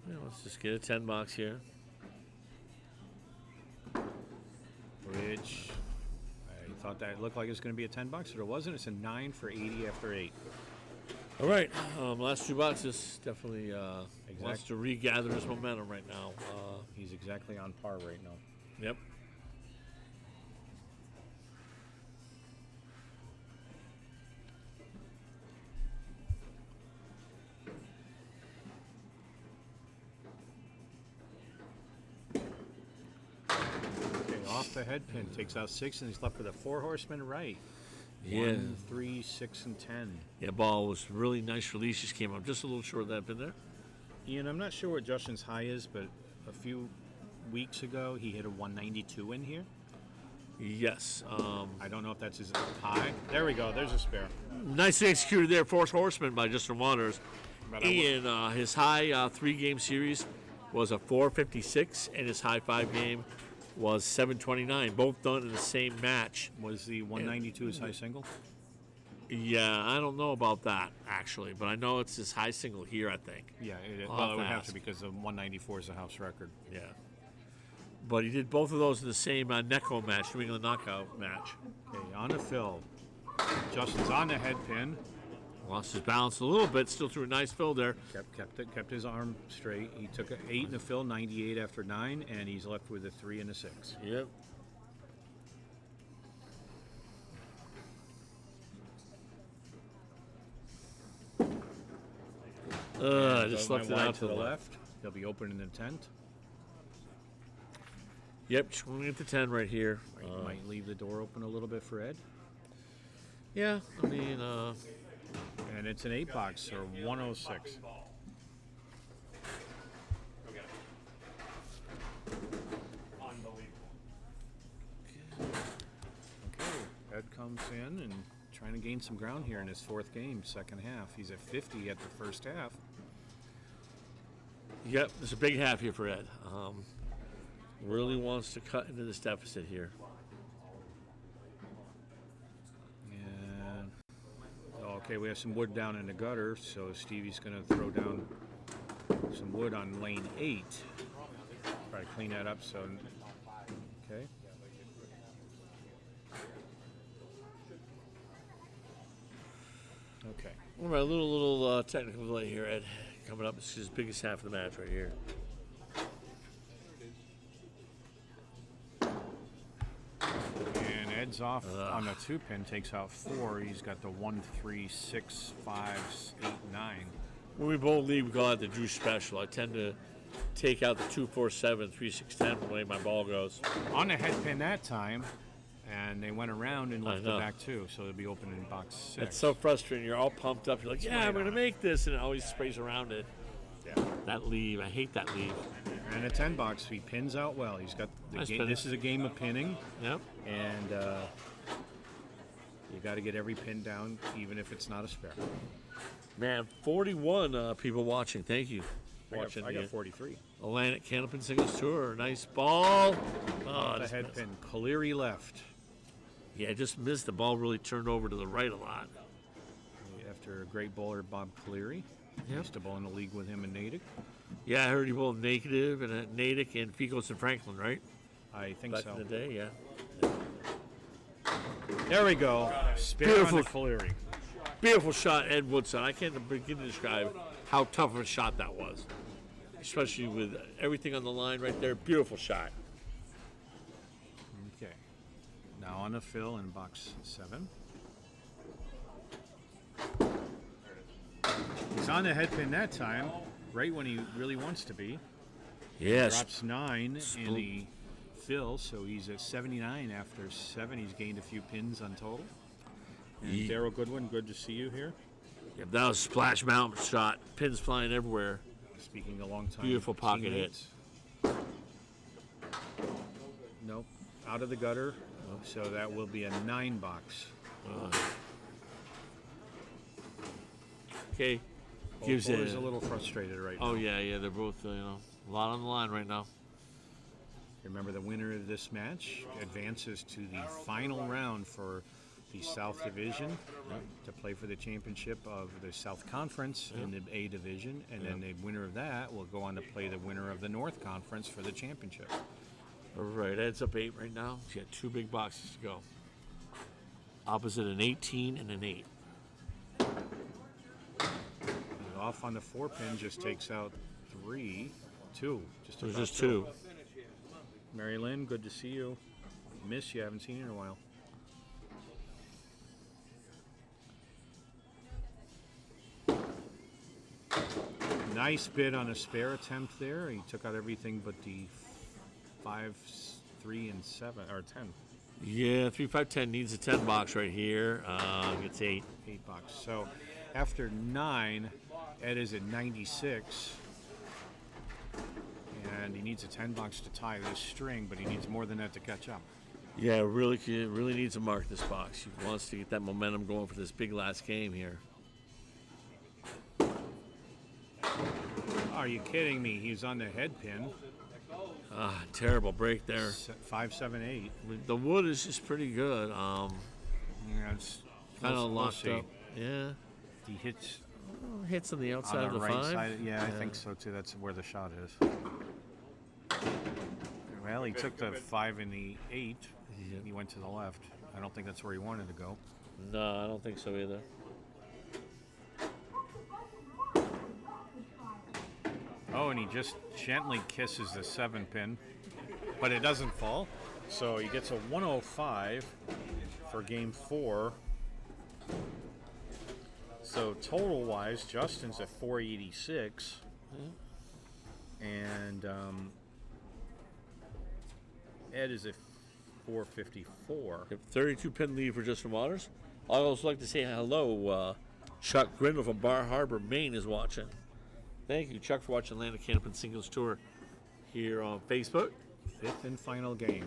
Yeah, let's just get a 10 box here. Which you thought that looked like it was going to be a 10 bucks, but it wasn't. It's a 9 for 80 after 8. All right, last 2 boxes. Definitely wants to regather his momentum right now. He's exactly on par right now. Yep. Okay, off the head pin, takes out 6, and he's left with a 4 horseman right. Yeah. 1, 3, 6, and 10. Yeah, ball was really nice release. Just came up just a little short of that pin there. Ian, I'm not sure what Justin's high is, but a few weeks ago he hit a 192 in here. Yes. I don't know if that's his high. There we go. There's a spare. Nicely executed there, Fourth Horseman by Justin Waters. But Ian, his high 3-game series was a 456, and his high 5-game was 729. Both done in the same match. Was the 192 his high single? Yeah, I don't know about that actually, but I know it's his high single here. I think. Yeah, it I'll would have ask. to because the 194 is the house record. Yeah. But he did both of those in the same Necco match, New England knockout match. Okay, on the fill. Justin's on the head pin. Lost his balance a little bit, still threw a nice fill there. Kept his arm straight. He took an 8 in the fill, 98 after 9, and he's left with a 3 and a 6. Yep. I just left it out to the left. He'll be opening the tent. Yep, just going to get the 10 right here. Might leave the door open a little bit for Ed. Yeah, I mean, And it's an 8 box or 106. Okay, Ed comes in and trying to gain some ground here in his 4th game, second half. He's at 50 at the first half. yep, there's a big half here for Ed. Really wants to cut into this deficit here. And okay, we have some wood down in the gutter, so Stevie's going to throw down some wood on lane 8. Try to clean that up. So, okay. Okay. All right, a little technical delay here, Ed. Coming up, it's his biggest half of the match right here. And Ed's off on the 2-pin, takes out 4. He's got the 1, 3, 6, 5, 8, 9. When we both lead, we call it the Drew Special. I tend to take out the 2, 4, 7, 3, 6, 10 the way my ball goes. On the head pin that time, and they went around and left the know. back 2, so it'll be open in box 6. It's so frustrating. You're all pumped up. You're like, yeah, I'm going to make this. And it always sprays around it. Yeah. That leave. I hate that leave. And a 10 box, he pins out well. He's got the Nice game. pin. This is a game of pinning, Yep. and you got to get every pin down, even if it's not a spare. Man, 41 people watching. Thank you. I Watching got 43. Atlantic Candlepin Singles Tour. Nice ball. Oh, The just head missed. pin, Cleary left. Yeah, just missed. The ball really turned over to the right a lot. After a great bowler, Bob Cleary. Yep. Used to bowl in the league with him and Natick. Yeah, I heard he bowled Negative and Natick and Ficos and Franklin, right? I think Back so. in the day, yeah. There we go. Spare Beautiful. on the Cleary. Beautiful shot, Ed Woodside. I can't begin to describe how tough of a shot that was, especially with everything on the line right there. Beautiful shot. Okay. Now on the fill in box 7. He's on the head pin that time, right when he really wants to be. Yes. Drops 9 in the fill, so he's at 79 after 7. He's gained a few pins on total. And Darryl Goodwin, good to see you here. Yep, that was a splash mountain shot. Pins flying everywhere. Speaking a long time. Beautiful pocket hit. Nope. Out of the gutter. So that will be a 9-box. Okay. Gives it a little frustrated right now. Oh yeah, they're both a lot on the line right now. Remember, the winner of this match advances to the final round for the South Division to play for the championship of the South Conference in the A Division, and then the winner of that will go on to play the winner of the North Conference for the championship. All right, Ed's up 8 right now. He's got 2 big boxes to go. Opposite an 18 and an 8. And off on the 4-pin just takes out 2. There's just 2. Mary Lynn, good to see you. Miss you, haven't seen you in a while. Nice bid on a spare attempt there. He took out everything but the 5, 3, and 7, or 10. Yeah, 3, 5, 10 needs a 10 box right here. It's 8. 8 bucks. So after 9, Ed is at 96. And he needs a 10 box to tie this string, but he needs more than that to catch up. Yeah, really needs to mark this box. He wants to get that momentum going for this big last game here. Are you kidding me? He's on the head pin. Terrible break there. 5, 7, 8. The wood is just pretty good. Yeah, it's kind of locked up. Yeah. He hits on the outside on of the right 5. Side. Yeah, I think so too. That's where the shot is. Well, he took the 5 and the 8. Yeah. He went to the left. I don't think that's where he wanted to go. No, I don't think so either. Oh, and he just gently kisses the 7-pin, but it doesn't fall. So he gets a 105 for game 4. So total-wise, Justin's at 486, and Ed is at 454. 32 pin lead for Justin Waters. I'd also like to say hello. Chuck Grindle from Bar Harbor, Maine is watching. Thank you, Chuck, for watching Atlantic Candlepin Singles Tour here on Facebook. 5th and final game.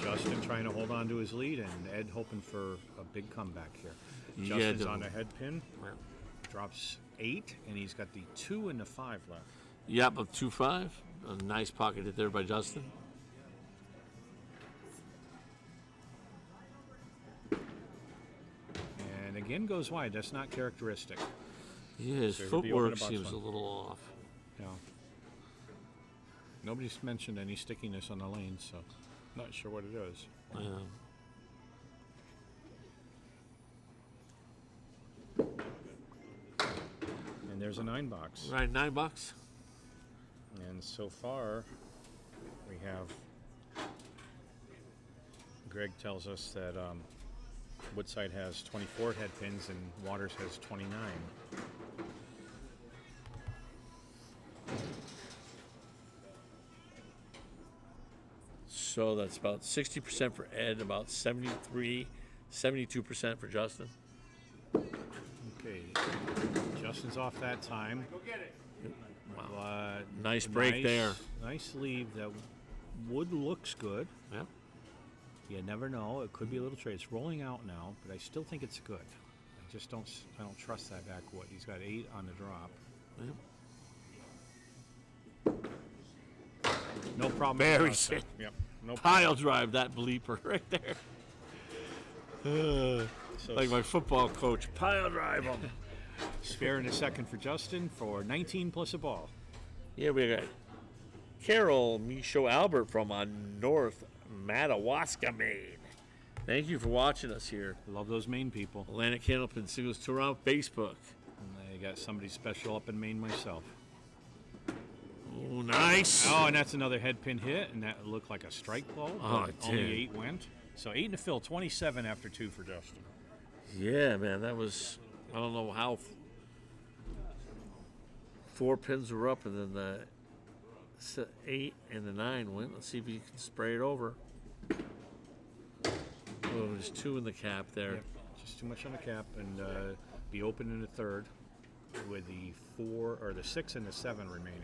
Justin trying to hold on to his lead, and Ed hoping for a big comeback here. Justin's on the head pin. Drops 8, and he's got the 2 and the 5 left. Yep, a 2-5. A nice pocket hit there by Justin. And again goes wide. That's not characteristic. Yeah, his footwork seems a little off. Yeah. Nobody's mentioned any stickiness on the lane, so not sure what it is. Yeah. And there's a 9 box. Right, 9 bucks. And so far, we have. Greg tells us that Woodside has 24 head pins and Waters has 29. So that's about 60% for Ed, about 72% for Justin. Okay, Justin's off that time. Wow. Nice break there. Nice leave. That wood looks good. Yep. You never know. It could be a little trade. It's rolling out now, but I still think it's good. I don't trust that back wood. He's got 8 on the drop. Yep. No problem. Very sick. Yep. No pile drive that bleeper right there. Like my football coach, pile drive him. Spare in a second for Justin for 19 plus a ball. Yeah, we got Carol Michaud Albert from North Madawaska, Maine. Thank you for watching us here. Love those Maine people. Atlantic Candlepin Singles Tour on Facebook. And I got somebody special up in Maine myself. Oh, nice. Oh, and that's another head pin hit, and that looked like a strike ball. Oh, it only did. 8 went. So 8 and a fill, 27 after 2 for Justin. Yeah, man, that was, I don't know how 4 pins were up, and then the 8 and the 9 went. Let's see if you can spray it over. Oh, there's 2 in the cap there. Yep, just too much on the cap, and be open in the third with the 4 or the 6 and the 7 remaining.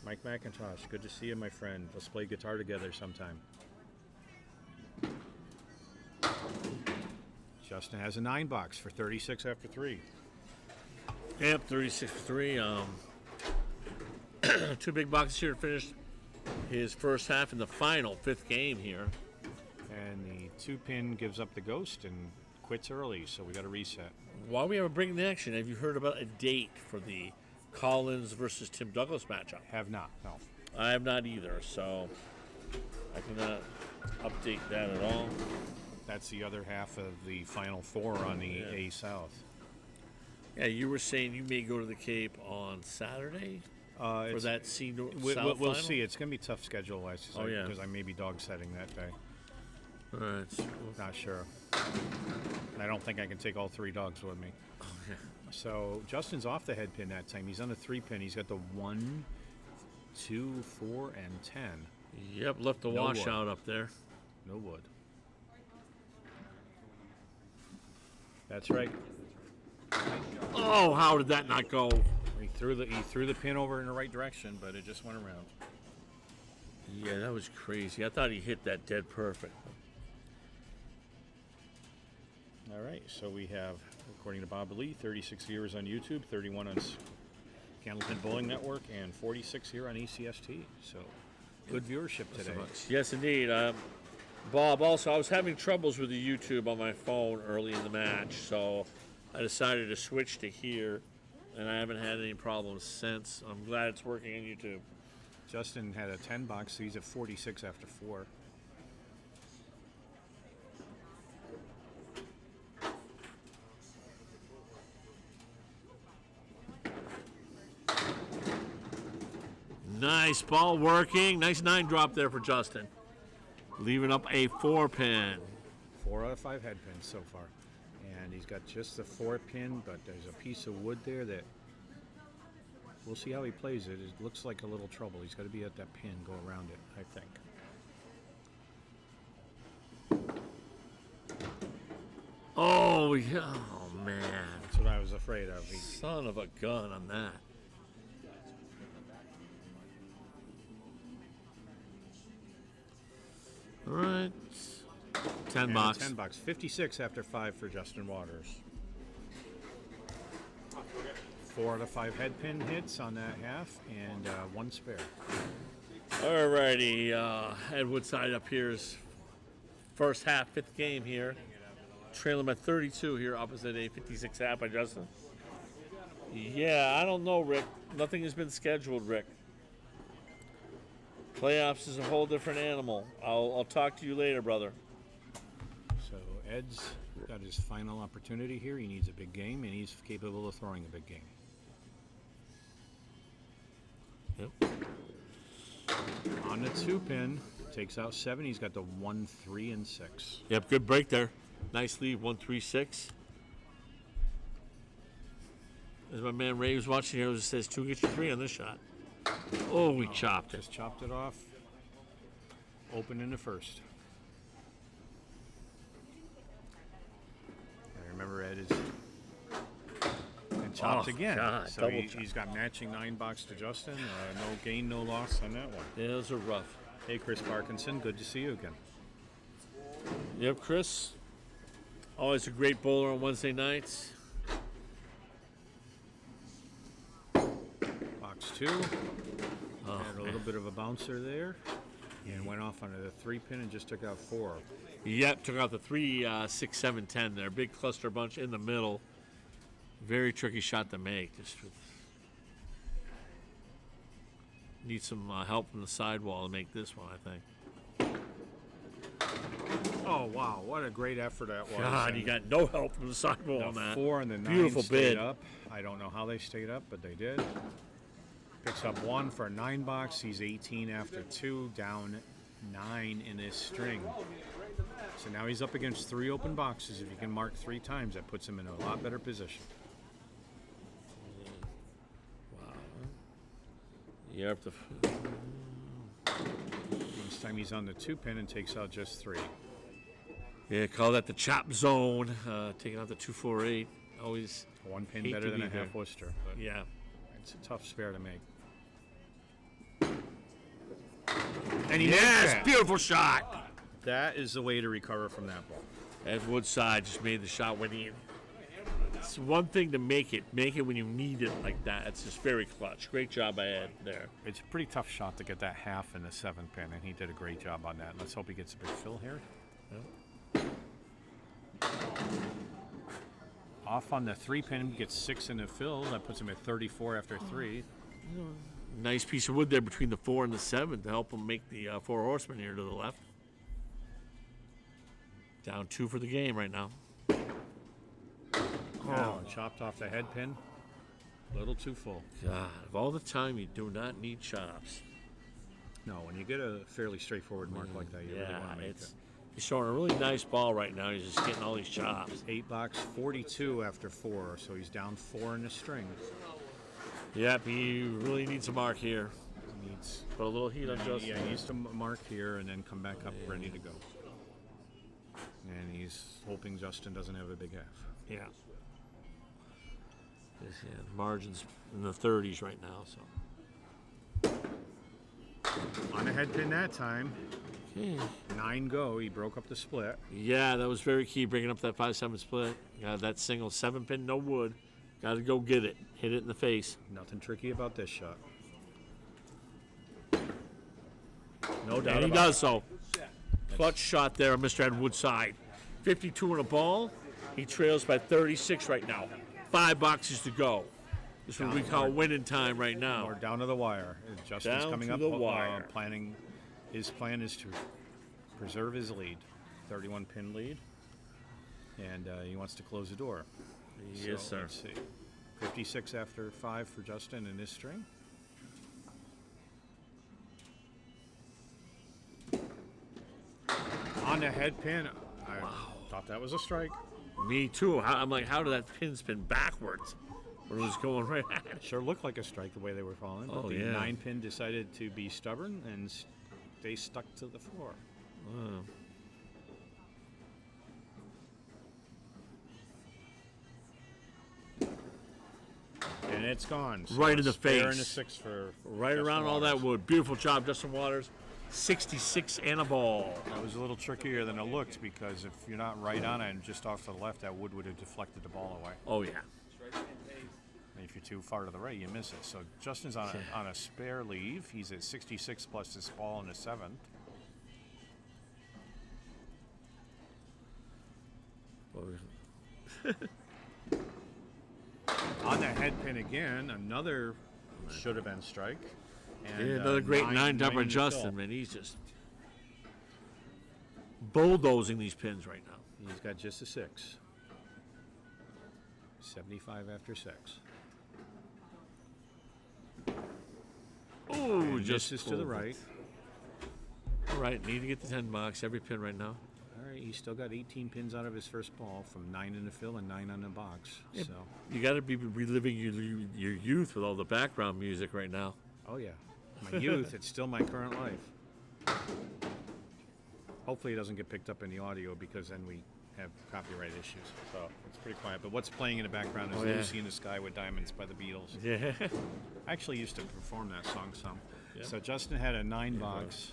Mike McIntosh, good to see you, my friend. Let's play guitar together sometime. Justin has a 9 box for 36 after 3. Yep, 36 for 3. 2 big boxes here to finish his first half in the final 5th game here. And the 2-pin gives up the ghost and quits early, so we got to reset. While we have a break in the action, have you heard about a date for the Collins versus Tim Douglas matchup? Have not, no. I have not either, so I cannot update that at all. That's the other half of the Final 4 on the A South. Yeah, you were saying you may go to the Cape on Saturday for that C South We'll final? see. It's going to be tough schedule-wise because I may be dog setting that day. All right. Not sure. And I don't think I can take all 3 dogs with me. Oh, yeah. So Justin's off the head pin that time. He's on the 3-pin. He's got the 1, 2, 4, and 10. Yep, left the washout up there. No wood. That's right. Oh, how did that not go? He threw the pin over in the right direction, but it just went around. Yeah, that was crazy. I thought he hit that dead perfect. All right, so we have, according to Bob Lee, 36 viewers on YouTube, 31 on Candlepin Bowling Network, and 46 here on ACST. So good viewership today. Yes, indeed. Bob, also, I was having troubles with the YouTube on my phone early in the match, so I decided to switch to here, and I haven't had any problems since. I'm glad it's working on YouTube. Justin had a 10 box, so he's at 46 after 4. Nice ball working. Nice 9 drop there for Justin. Leaving up a 4-pin. 4 out of 5 head pins so far. And he's got just the 4-pin, but there's a piece of wood there that we'll see how he plays it. It looks like a little trouble. He's got to be at that pin, go around it, I think. Oh, yeah. Oh, man. That's what I was afraid of. Son of a gun on that. All right. 10 bucks. 10 bucks. 56 after 5 for Justin Waters. 4 out of 5 head pin hits on that half, and 1 spare. All righty. Ed Woodside up here is first half, 5th game here. Trailing by 32 here, opposite a 56 half by Justin. Yeah, I don't know, Rick. Nothing has been scheduled, Rick. Playoffs is a whole different animal. I'll talk to you later, brother. So Ed's got his final opportunity here. He needs a big game, and he's capable of throwing a big game. Yep. On the 2-pin, takes out 7. He's got the 1, 3, and 6. Yep, good break there. Nice lead, 1-3-6. As my man Ray was watching here, it says 2 gets you 3 on this shot. Oh, we chopped it. Just chopped it off. Open in the first. I remember Ed is and chopped again. God, so double he's got matching 9 box to Justin. No gain, no loss on that one. Yeah, those are rough. Hey, Chris Parkinson, good to see you again. Yep, Chris. Always a great bowler on Wednesday nights. Box 2. Had a little bit of a bouncer there. And went off under the 3-pin and just took out 4. Yep, took out the 3, 6, 7, 10 there. Big cluster bunch in the middle. Very tricky shot to make. Just need some help from the sidewall to make this one, I think. Oh, wow. What a great effort that was. God, And you got no help from the sidewall the on that. 4 and the 9 Beautiful stayed bid. up. I don't know how they stayed up, but they did. Picks up 1 for a 9 box. He's 18 after 2, down 9 in this string. So now he's up against 3 open boxes. If he can mark 3 times, that puts him in a lot better position. Wow. Yep. This time he's on the 2-pin and takes out just 3. Yeah, call that the chop zone. Taking out the 248. Always One pin hate better to than be a there. half Worcester, but Yeah. it's a tough spare to make. And he Yes, makes it. beautiful shot. That is the way to recover from that ball. Ed Woodside just made the shot when he. It's one thing to make it when you need it like that. It's just very clutch. Great job by Ed there. It's a pretty tough shot to get that half in the 7 pin, and he did a great job on that. Let's hope he gets a big fill here. Off on the 3 pin, gets 6 in the fill. That puts him at 34 after 3. Nice piece of wood there between the 4 and the 7 to help him make the 4 horsemen here to the left. Down 2 for the game right now. Oh, chopped off the head pin. A little too full. God, of all the time, you do not need chops. No, when you get a fairly straightforward mark like that, you really want to make it. He's showing a really nice ball right now. He's just getting all these chops. 8 box, 42 after 4, so he's down 4 in the string. Yep, he really needs a mark here. Needs, Put a little heat on Justin. yeah, he needs to mark here and then come back up ready to go. And he's hoping Justin doesn't have a big half. Yeah. Yeah, the margin's in the 30s right now, so. On the head pin that time, Okay. 9 go, he broke up the split. Yeah, that was very key, bringing up that 5-7 split. Got that single 7 pin, no wood. Got to go get it. Hit it in the face. Nothing tricky about this shot. No doubt. And he about does so. Clutch shot there on Mr. Ed Woodside. 52 in a ball. He trails by 36 right now. 5 boxes to go. This is what we call winning time right now. We're down to the wire. Justin's Down coming to up. the wire. Planning. His plan is to preserve his lead, 31 pin lead, and he wants to close the door. Yes, So, sir. Let's see. 56 after 5 for Justin in this string. On the head pin, I thought that was a strike. Me too. I'm like, how did that pin spin backwards when it was going right at it? Sure looked like a strike the way they were falling, but Oh, the yeah. 9 pin decided to be stubborn and stay stuck to the floor. Oh. And it's gone. So Right in the spare face. in the 6 for Right Justin around all that Waters. wood. Beautiful job, Justin Waters. 66 and a ball. That was a little trickier than it looked because if you're not right on it and just off to the left, that wood would have deflected the ball away. Oh, yeah. And if you're too far to the right, you miss it. So Justin's on a spare leave. He's at 66 plus his ball in the 7th. On the head pin again, another should have been strike. And, Yeah, another great 9 in by the Justin, fill. man. He's just bulldozing these pins right now. He's got just a 6. 75 after 6. Ooh, And just misses to the pulled it. right. All right, need to get the 10 box. Every pin right now. All right, he's still got 18 pins out of his first ball from 9 in the fill and 9 on the box. Yep. So, You got to be reliving your youth with all the background music right now. oh yeah, my youth, it's still my current life. Hopefully it doesn't get picked up in the audio because then we have copyright issues. So it's pretty quiet. But what's playing in the background is Oh, yeah. Lucy in the Sky with Diamonds by the Beatles. Yeah. I actually used to perform that song some. Yeah. So Justin had a 9 box.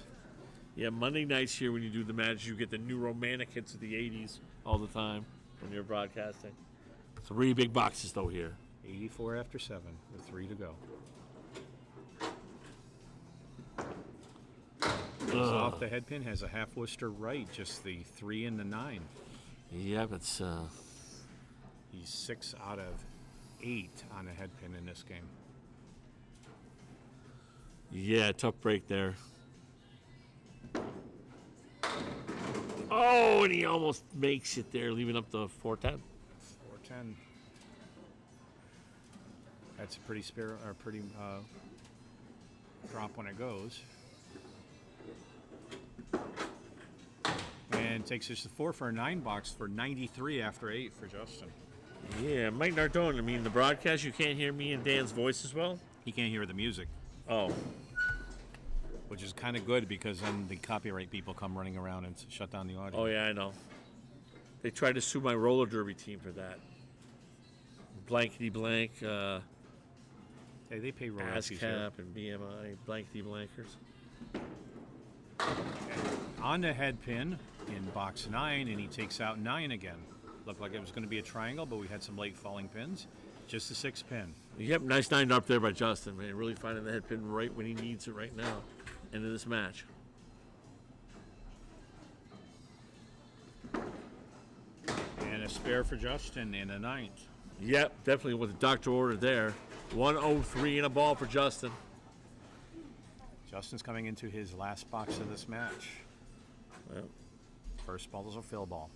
Yeah, Monday nights here when you do the match, you get the new romantic hits of the 80s all the time when you're broadcasting. 3 big boxes, though, here. 84 after 7 with 3 to go. He's off the head pin, has a half Worcester right, just the 3 and the 9. Yep, it's He's 6 out of 8 on a head pin in this game. yeah, tough break there. Oh, and he almost makes it there, leaving up the 410. 410. That's a pretty spare, or pretty drop when it goes. And takes us to 4 for a 9 box for 93 after 8 for Justin. Yeah, Mike Nardone. I mean, in the broadcast, you can't hear me and Dan's voice as well. He can't hear the music, Oh, which is kind of good because then the copyright people come running around and shut down the audio. oh yeah, I know. They tried to sue my roller derby team for that. Blankety blank, Hey, they pay royalties here. ASCAP and BMI, blankety blankers. On the head pin in box 9, and he takes out 9 again. Looked like it was going to be a triangle, but we had some late falling pins. Just a 6 pin. Yep, nice 9 up there by Justin, man. Really finding the head pin right when he needs it right now. End of this match. And a spare for Justin in a 9th. Yep, definitely with the doctor order there. 103 and a ball for Justin. Justin's coming into his last box of this match. Yep. First ball is a fill ball.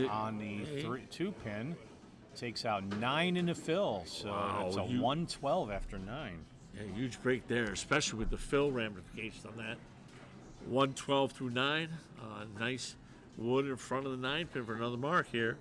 On the 2 pin, takes out 9 in the fill, so Wow, it's a 112 after 9. Yeah, huge break there, especially with the fill ramifications on that. 112 through 9. Nice wood in front of the 9 pin for another mark here.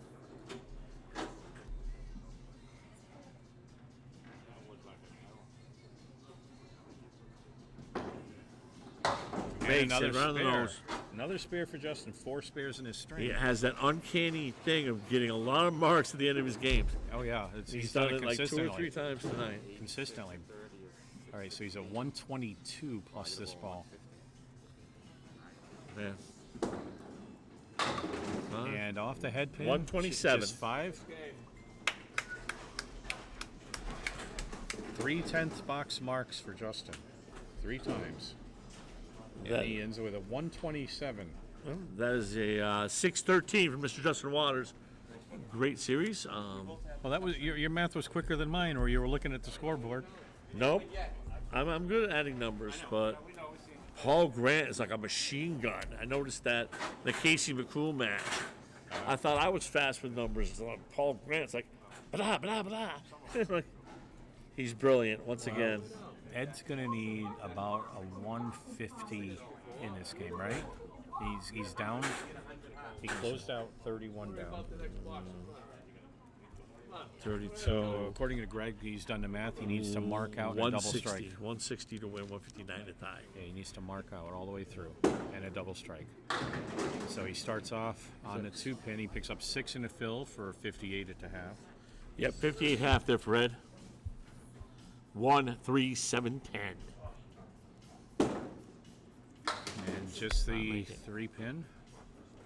Makes it right on the nose. Another spare for Justin. 4 spares in his string. He has that uncanny thing of getting a lot of marks at the end of his games. Oh, yeah. He's done it like 2 or 3 times tonight. Consistently. All right, so he's at 122 plus this ball. Yeah. And off the head pin. 127. Just 5. 3 10th box marks for Justin. 3 times. And he ends with a 127. That is a 613 from Mr. Justin Waters. Great series. Well, that was your math was quicker than mine, or you were looking at the scoreboard. Nope. I'm good at adding numbers, but Paul Grant is like a machine gun. I noticed that the Casey McCool match. I thought I was fast with numbers. Paul Grant's like, blah, blah, blah. He's brilliant once again. Ed's going to need about a 150 in this game, right? He's down. He closed out 31 down. 32. So according to Greg, he's done the math. He needs to mark out a double 160. strike. 160 to win, 159 to tie. Yeah, he needs to mark out all the way through and a double strike. So he starts off on the 2 pin. He picks up 6 in the fill for 58 at the half. Yep, 58 half there for Ed. 1, 3, 7, 10. And just the 3 pin.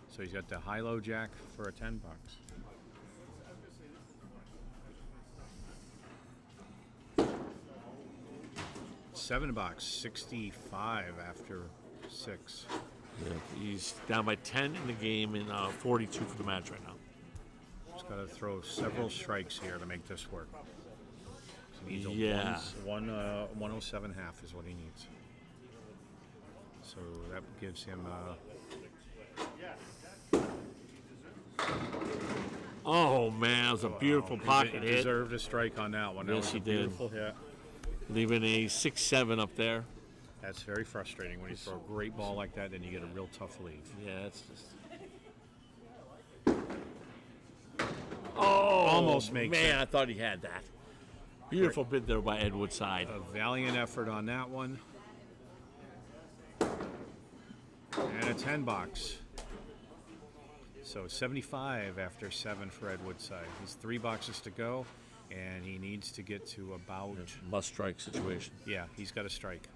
So he's got the high-low jack for a 10 bucks. $7, 65 after 6. Yeah, he's down by 10 in the game and 42 for the match right now. He's got to throw several strikes here to make this work. So he needs Yeah. 107 half is what he needs. So that gives him. Oh man, it was a beautiful pocket He hit. deserved a strike on that one. That Yes, was he a did. beautiful hit. Leaving a 6-7 up there. That's very frustrating when you throw a great ball like that, then you get a real tough leave. Yeah, it's just. Oh, Almost makes man, it. I thought he had that. Beautiful bid there by Ed Woodside. A valiant effort on that one. And a 10 box. So 75 after 7 for Ed Woodside. He's 3 boxes to go, and he needs to get to about. Must strike situation. Yeah, he's got to strike.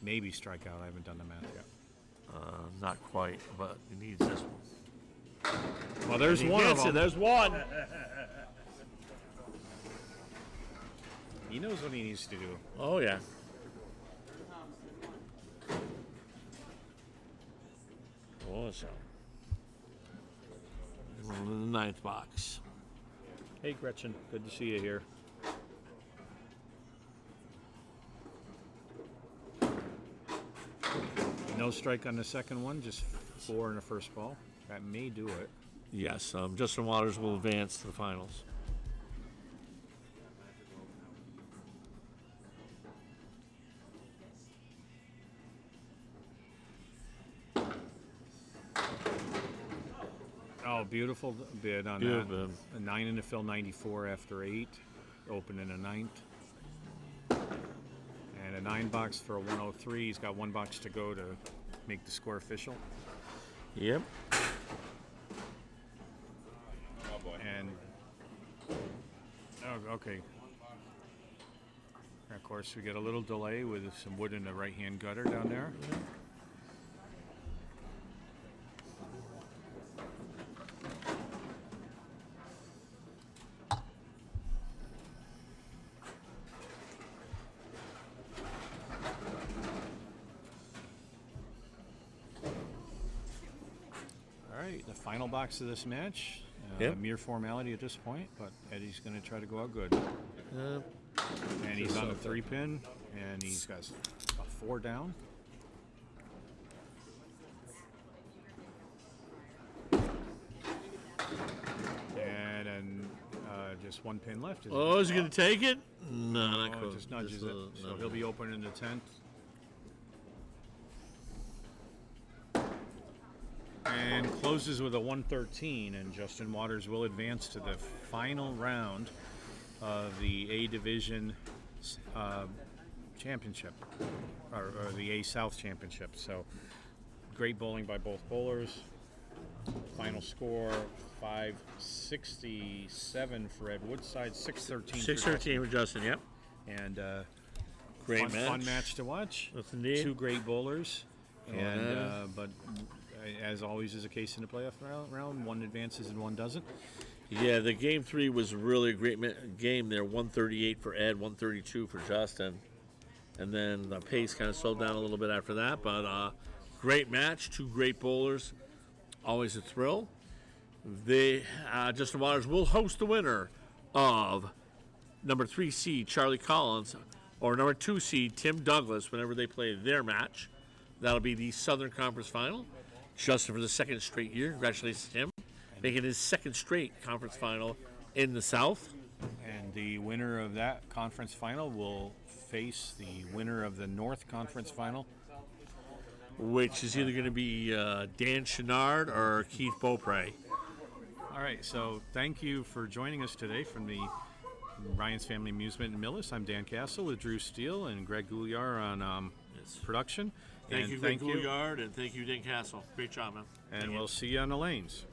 Maybe strike out. I haven't done the math yet. Not quite, but he needs this one. Well, there's He one of gets it. them. There's one. He knows what he needs to do. Oh yeah. Awesome. In the 9th box. Hey, Gretchen. Good to see you here. No strike on the second one, just 4 in the first ball. That may do it. Yes, Justin Waters will advance to the finals. Oh, beautiful bid on Beautiful. that. A 9 in the fill, 94 after 8. Open in a 9th. And a 9 box for a 103. He's got 1 box to go to make the score official. Yep. Oh boy. And oh, okay. Of course, we get a little delay with some wood in the right-hand gutter down there. All right, the final box of this match. Yep. Mere formality at this point, but Eddie's going to try to go out good. And he's on the 3-pin, and he's got a 4 down. And then just 1 pin left. Oh, is he going to take it? No, not Oh, close. just nudges it. So no. he'll be open in the 10th. And closes with a 113, and Justin Waters will advance to the final round of the A Division championship, or the A South championship. So great bowling by both bowlers. Final score 567 for Ed Woodside, 613. 613 for Justin, yep. And Great fun match. match to watch. Yes, indeed. 2 great bowlers, and yeah. but as always is the case in the playoff round, one advances and one doesn't. Yeah, the game 3 was really a great game there. 138 for Ed, 132 for Justin. And then the pace kind of slowed down a little bit after that. But great match, 2 great bowlers. Always a thrill. Justin Waters will host the winner of number 3 seed Charlie Collins or number 2 seed Tim Douglas whenever they play their match. That'll be the Southern Conference Final. Justin for the 2nd straight year. Congratulations to him. Making his 2nd straight conference final in the South. And the winner of that conference final will face the winner of the North Conference Final. Which is either going to be Dan Chenard or Keith Beaupre. All right, so thank you for joining us today from the Ryan's Family Amusement in Millis. I'm Dan Castle with Drew Steele and Greg Gouillart on production. Thank And you, Greg Gouillart, and thank you, Dan Castle. Great job, man. And we'll see you on the lanes.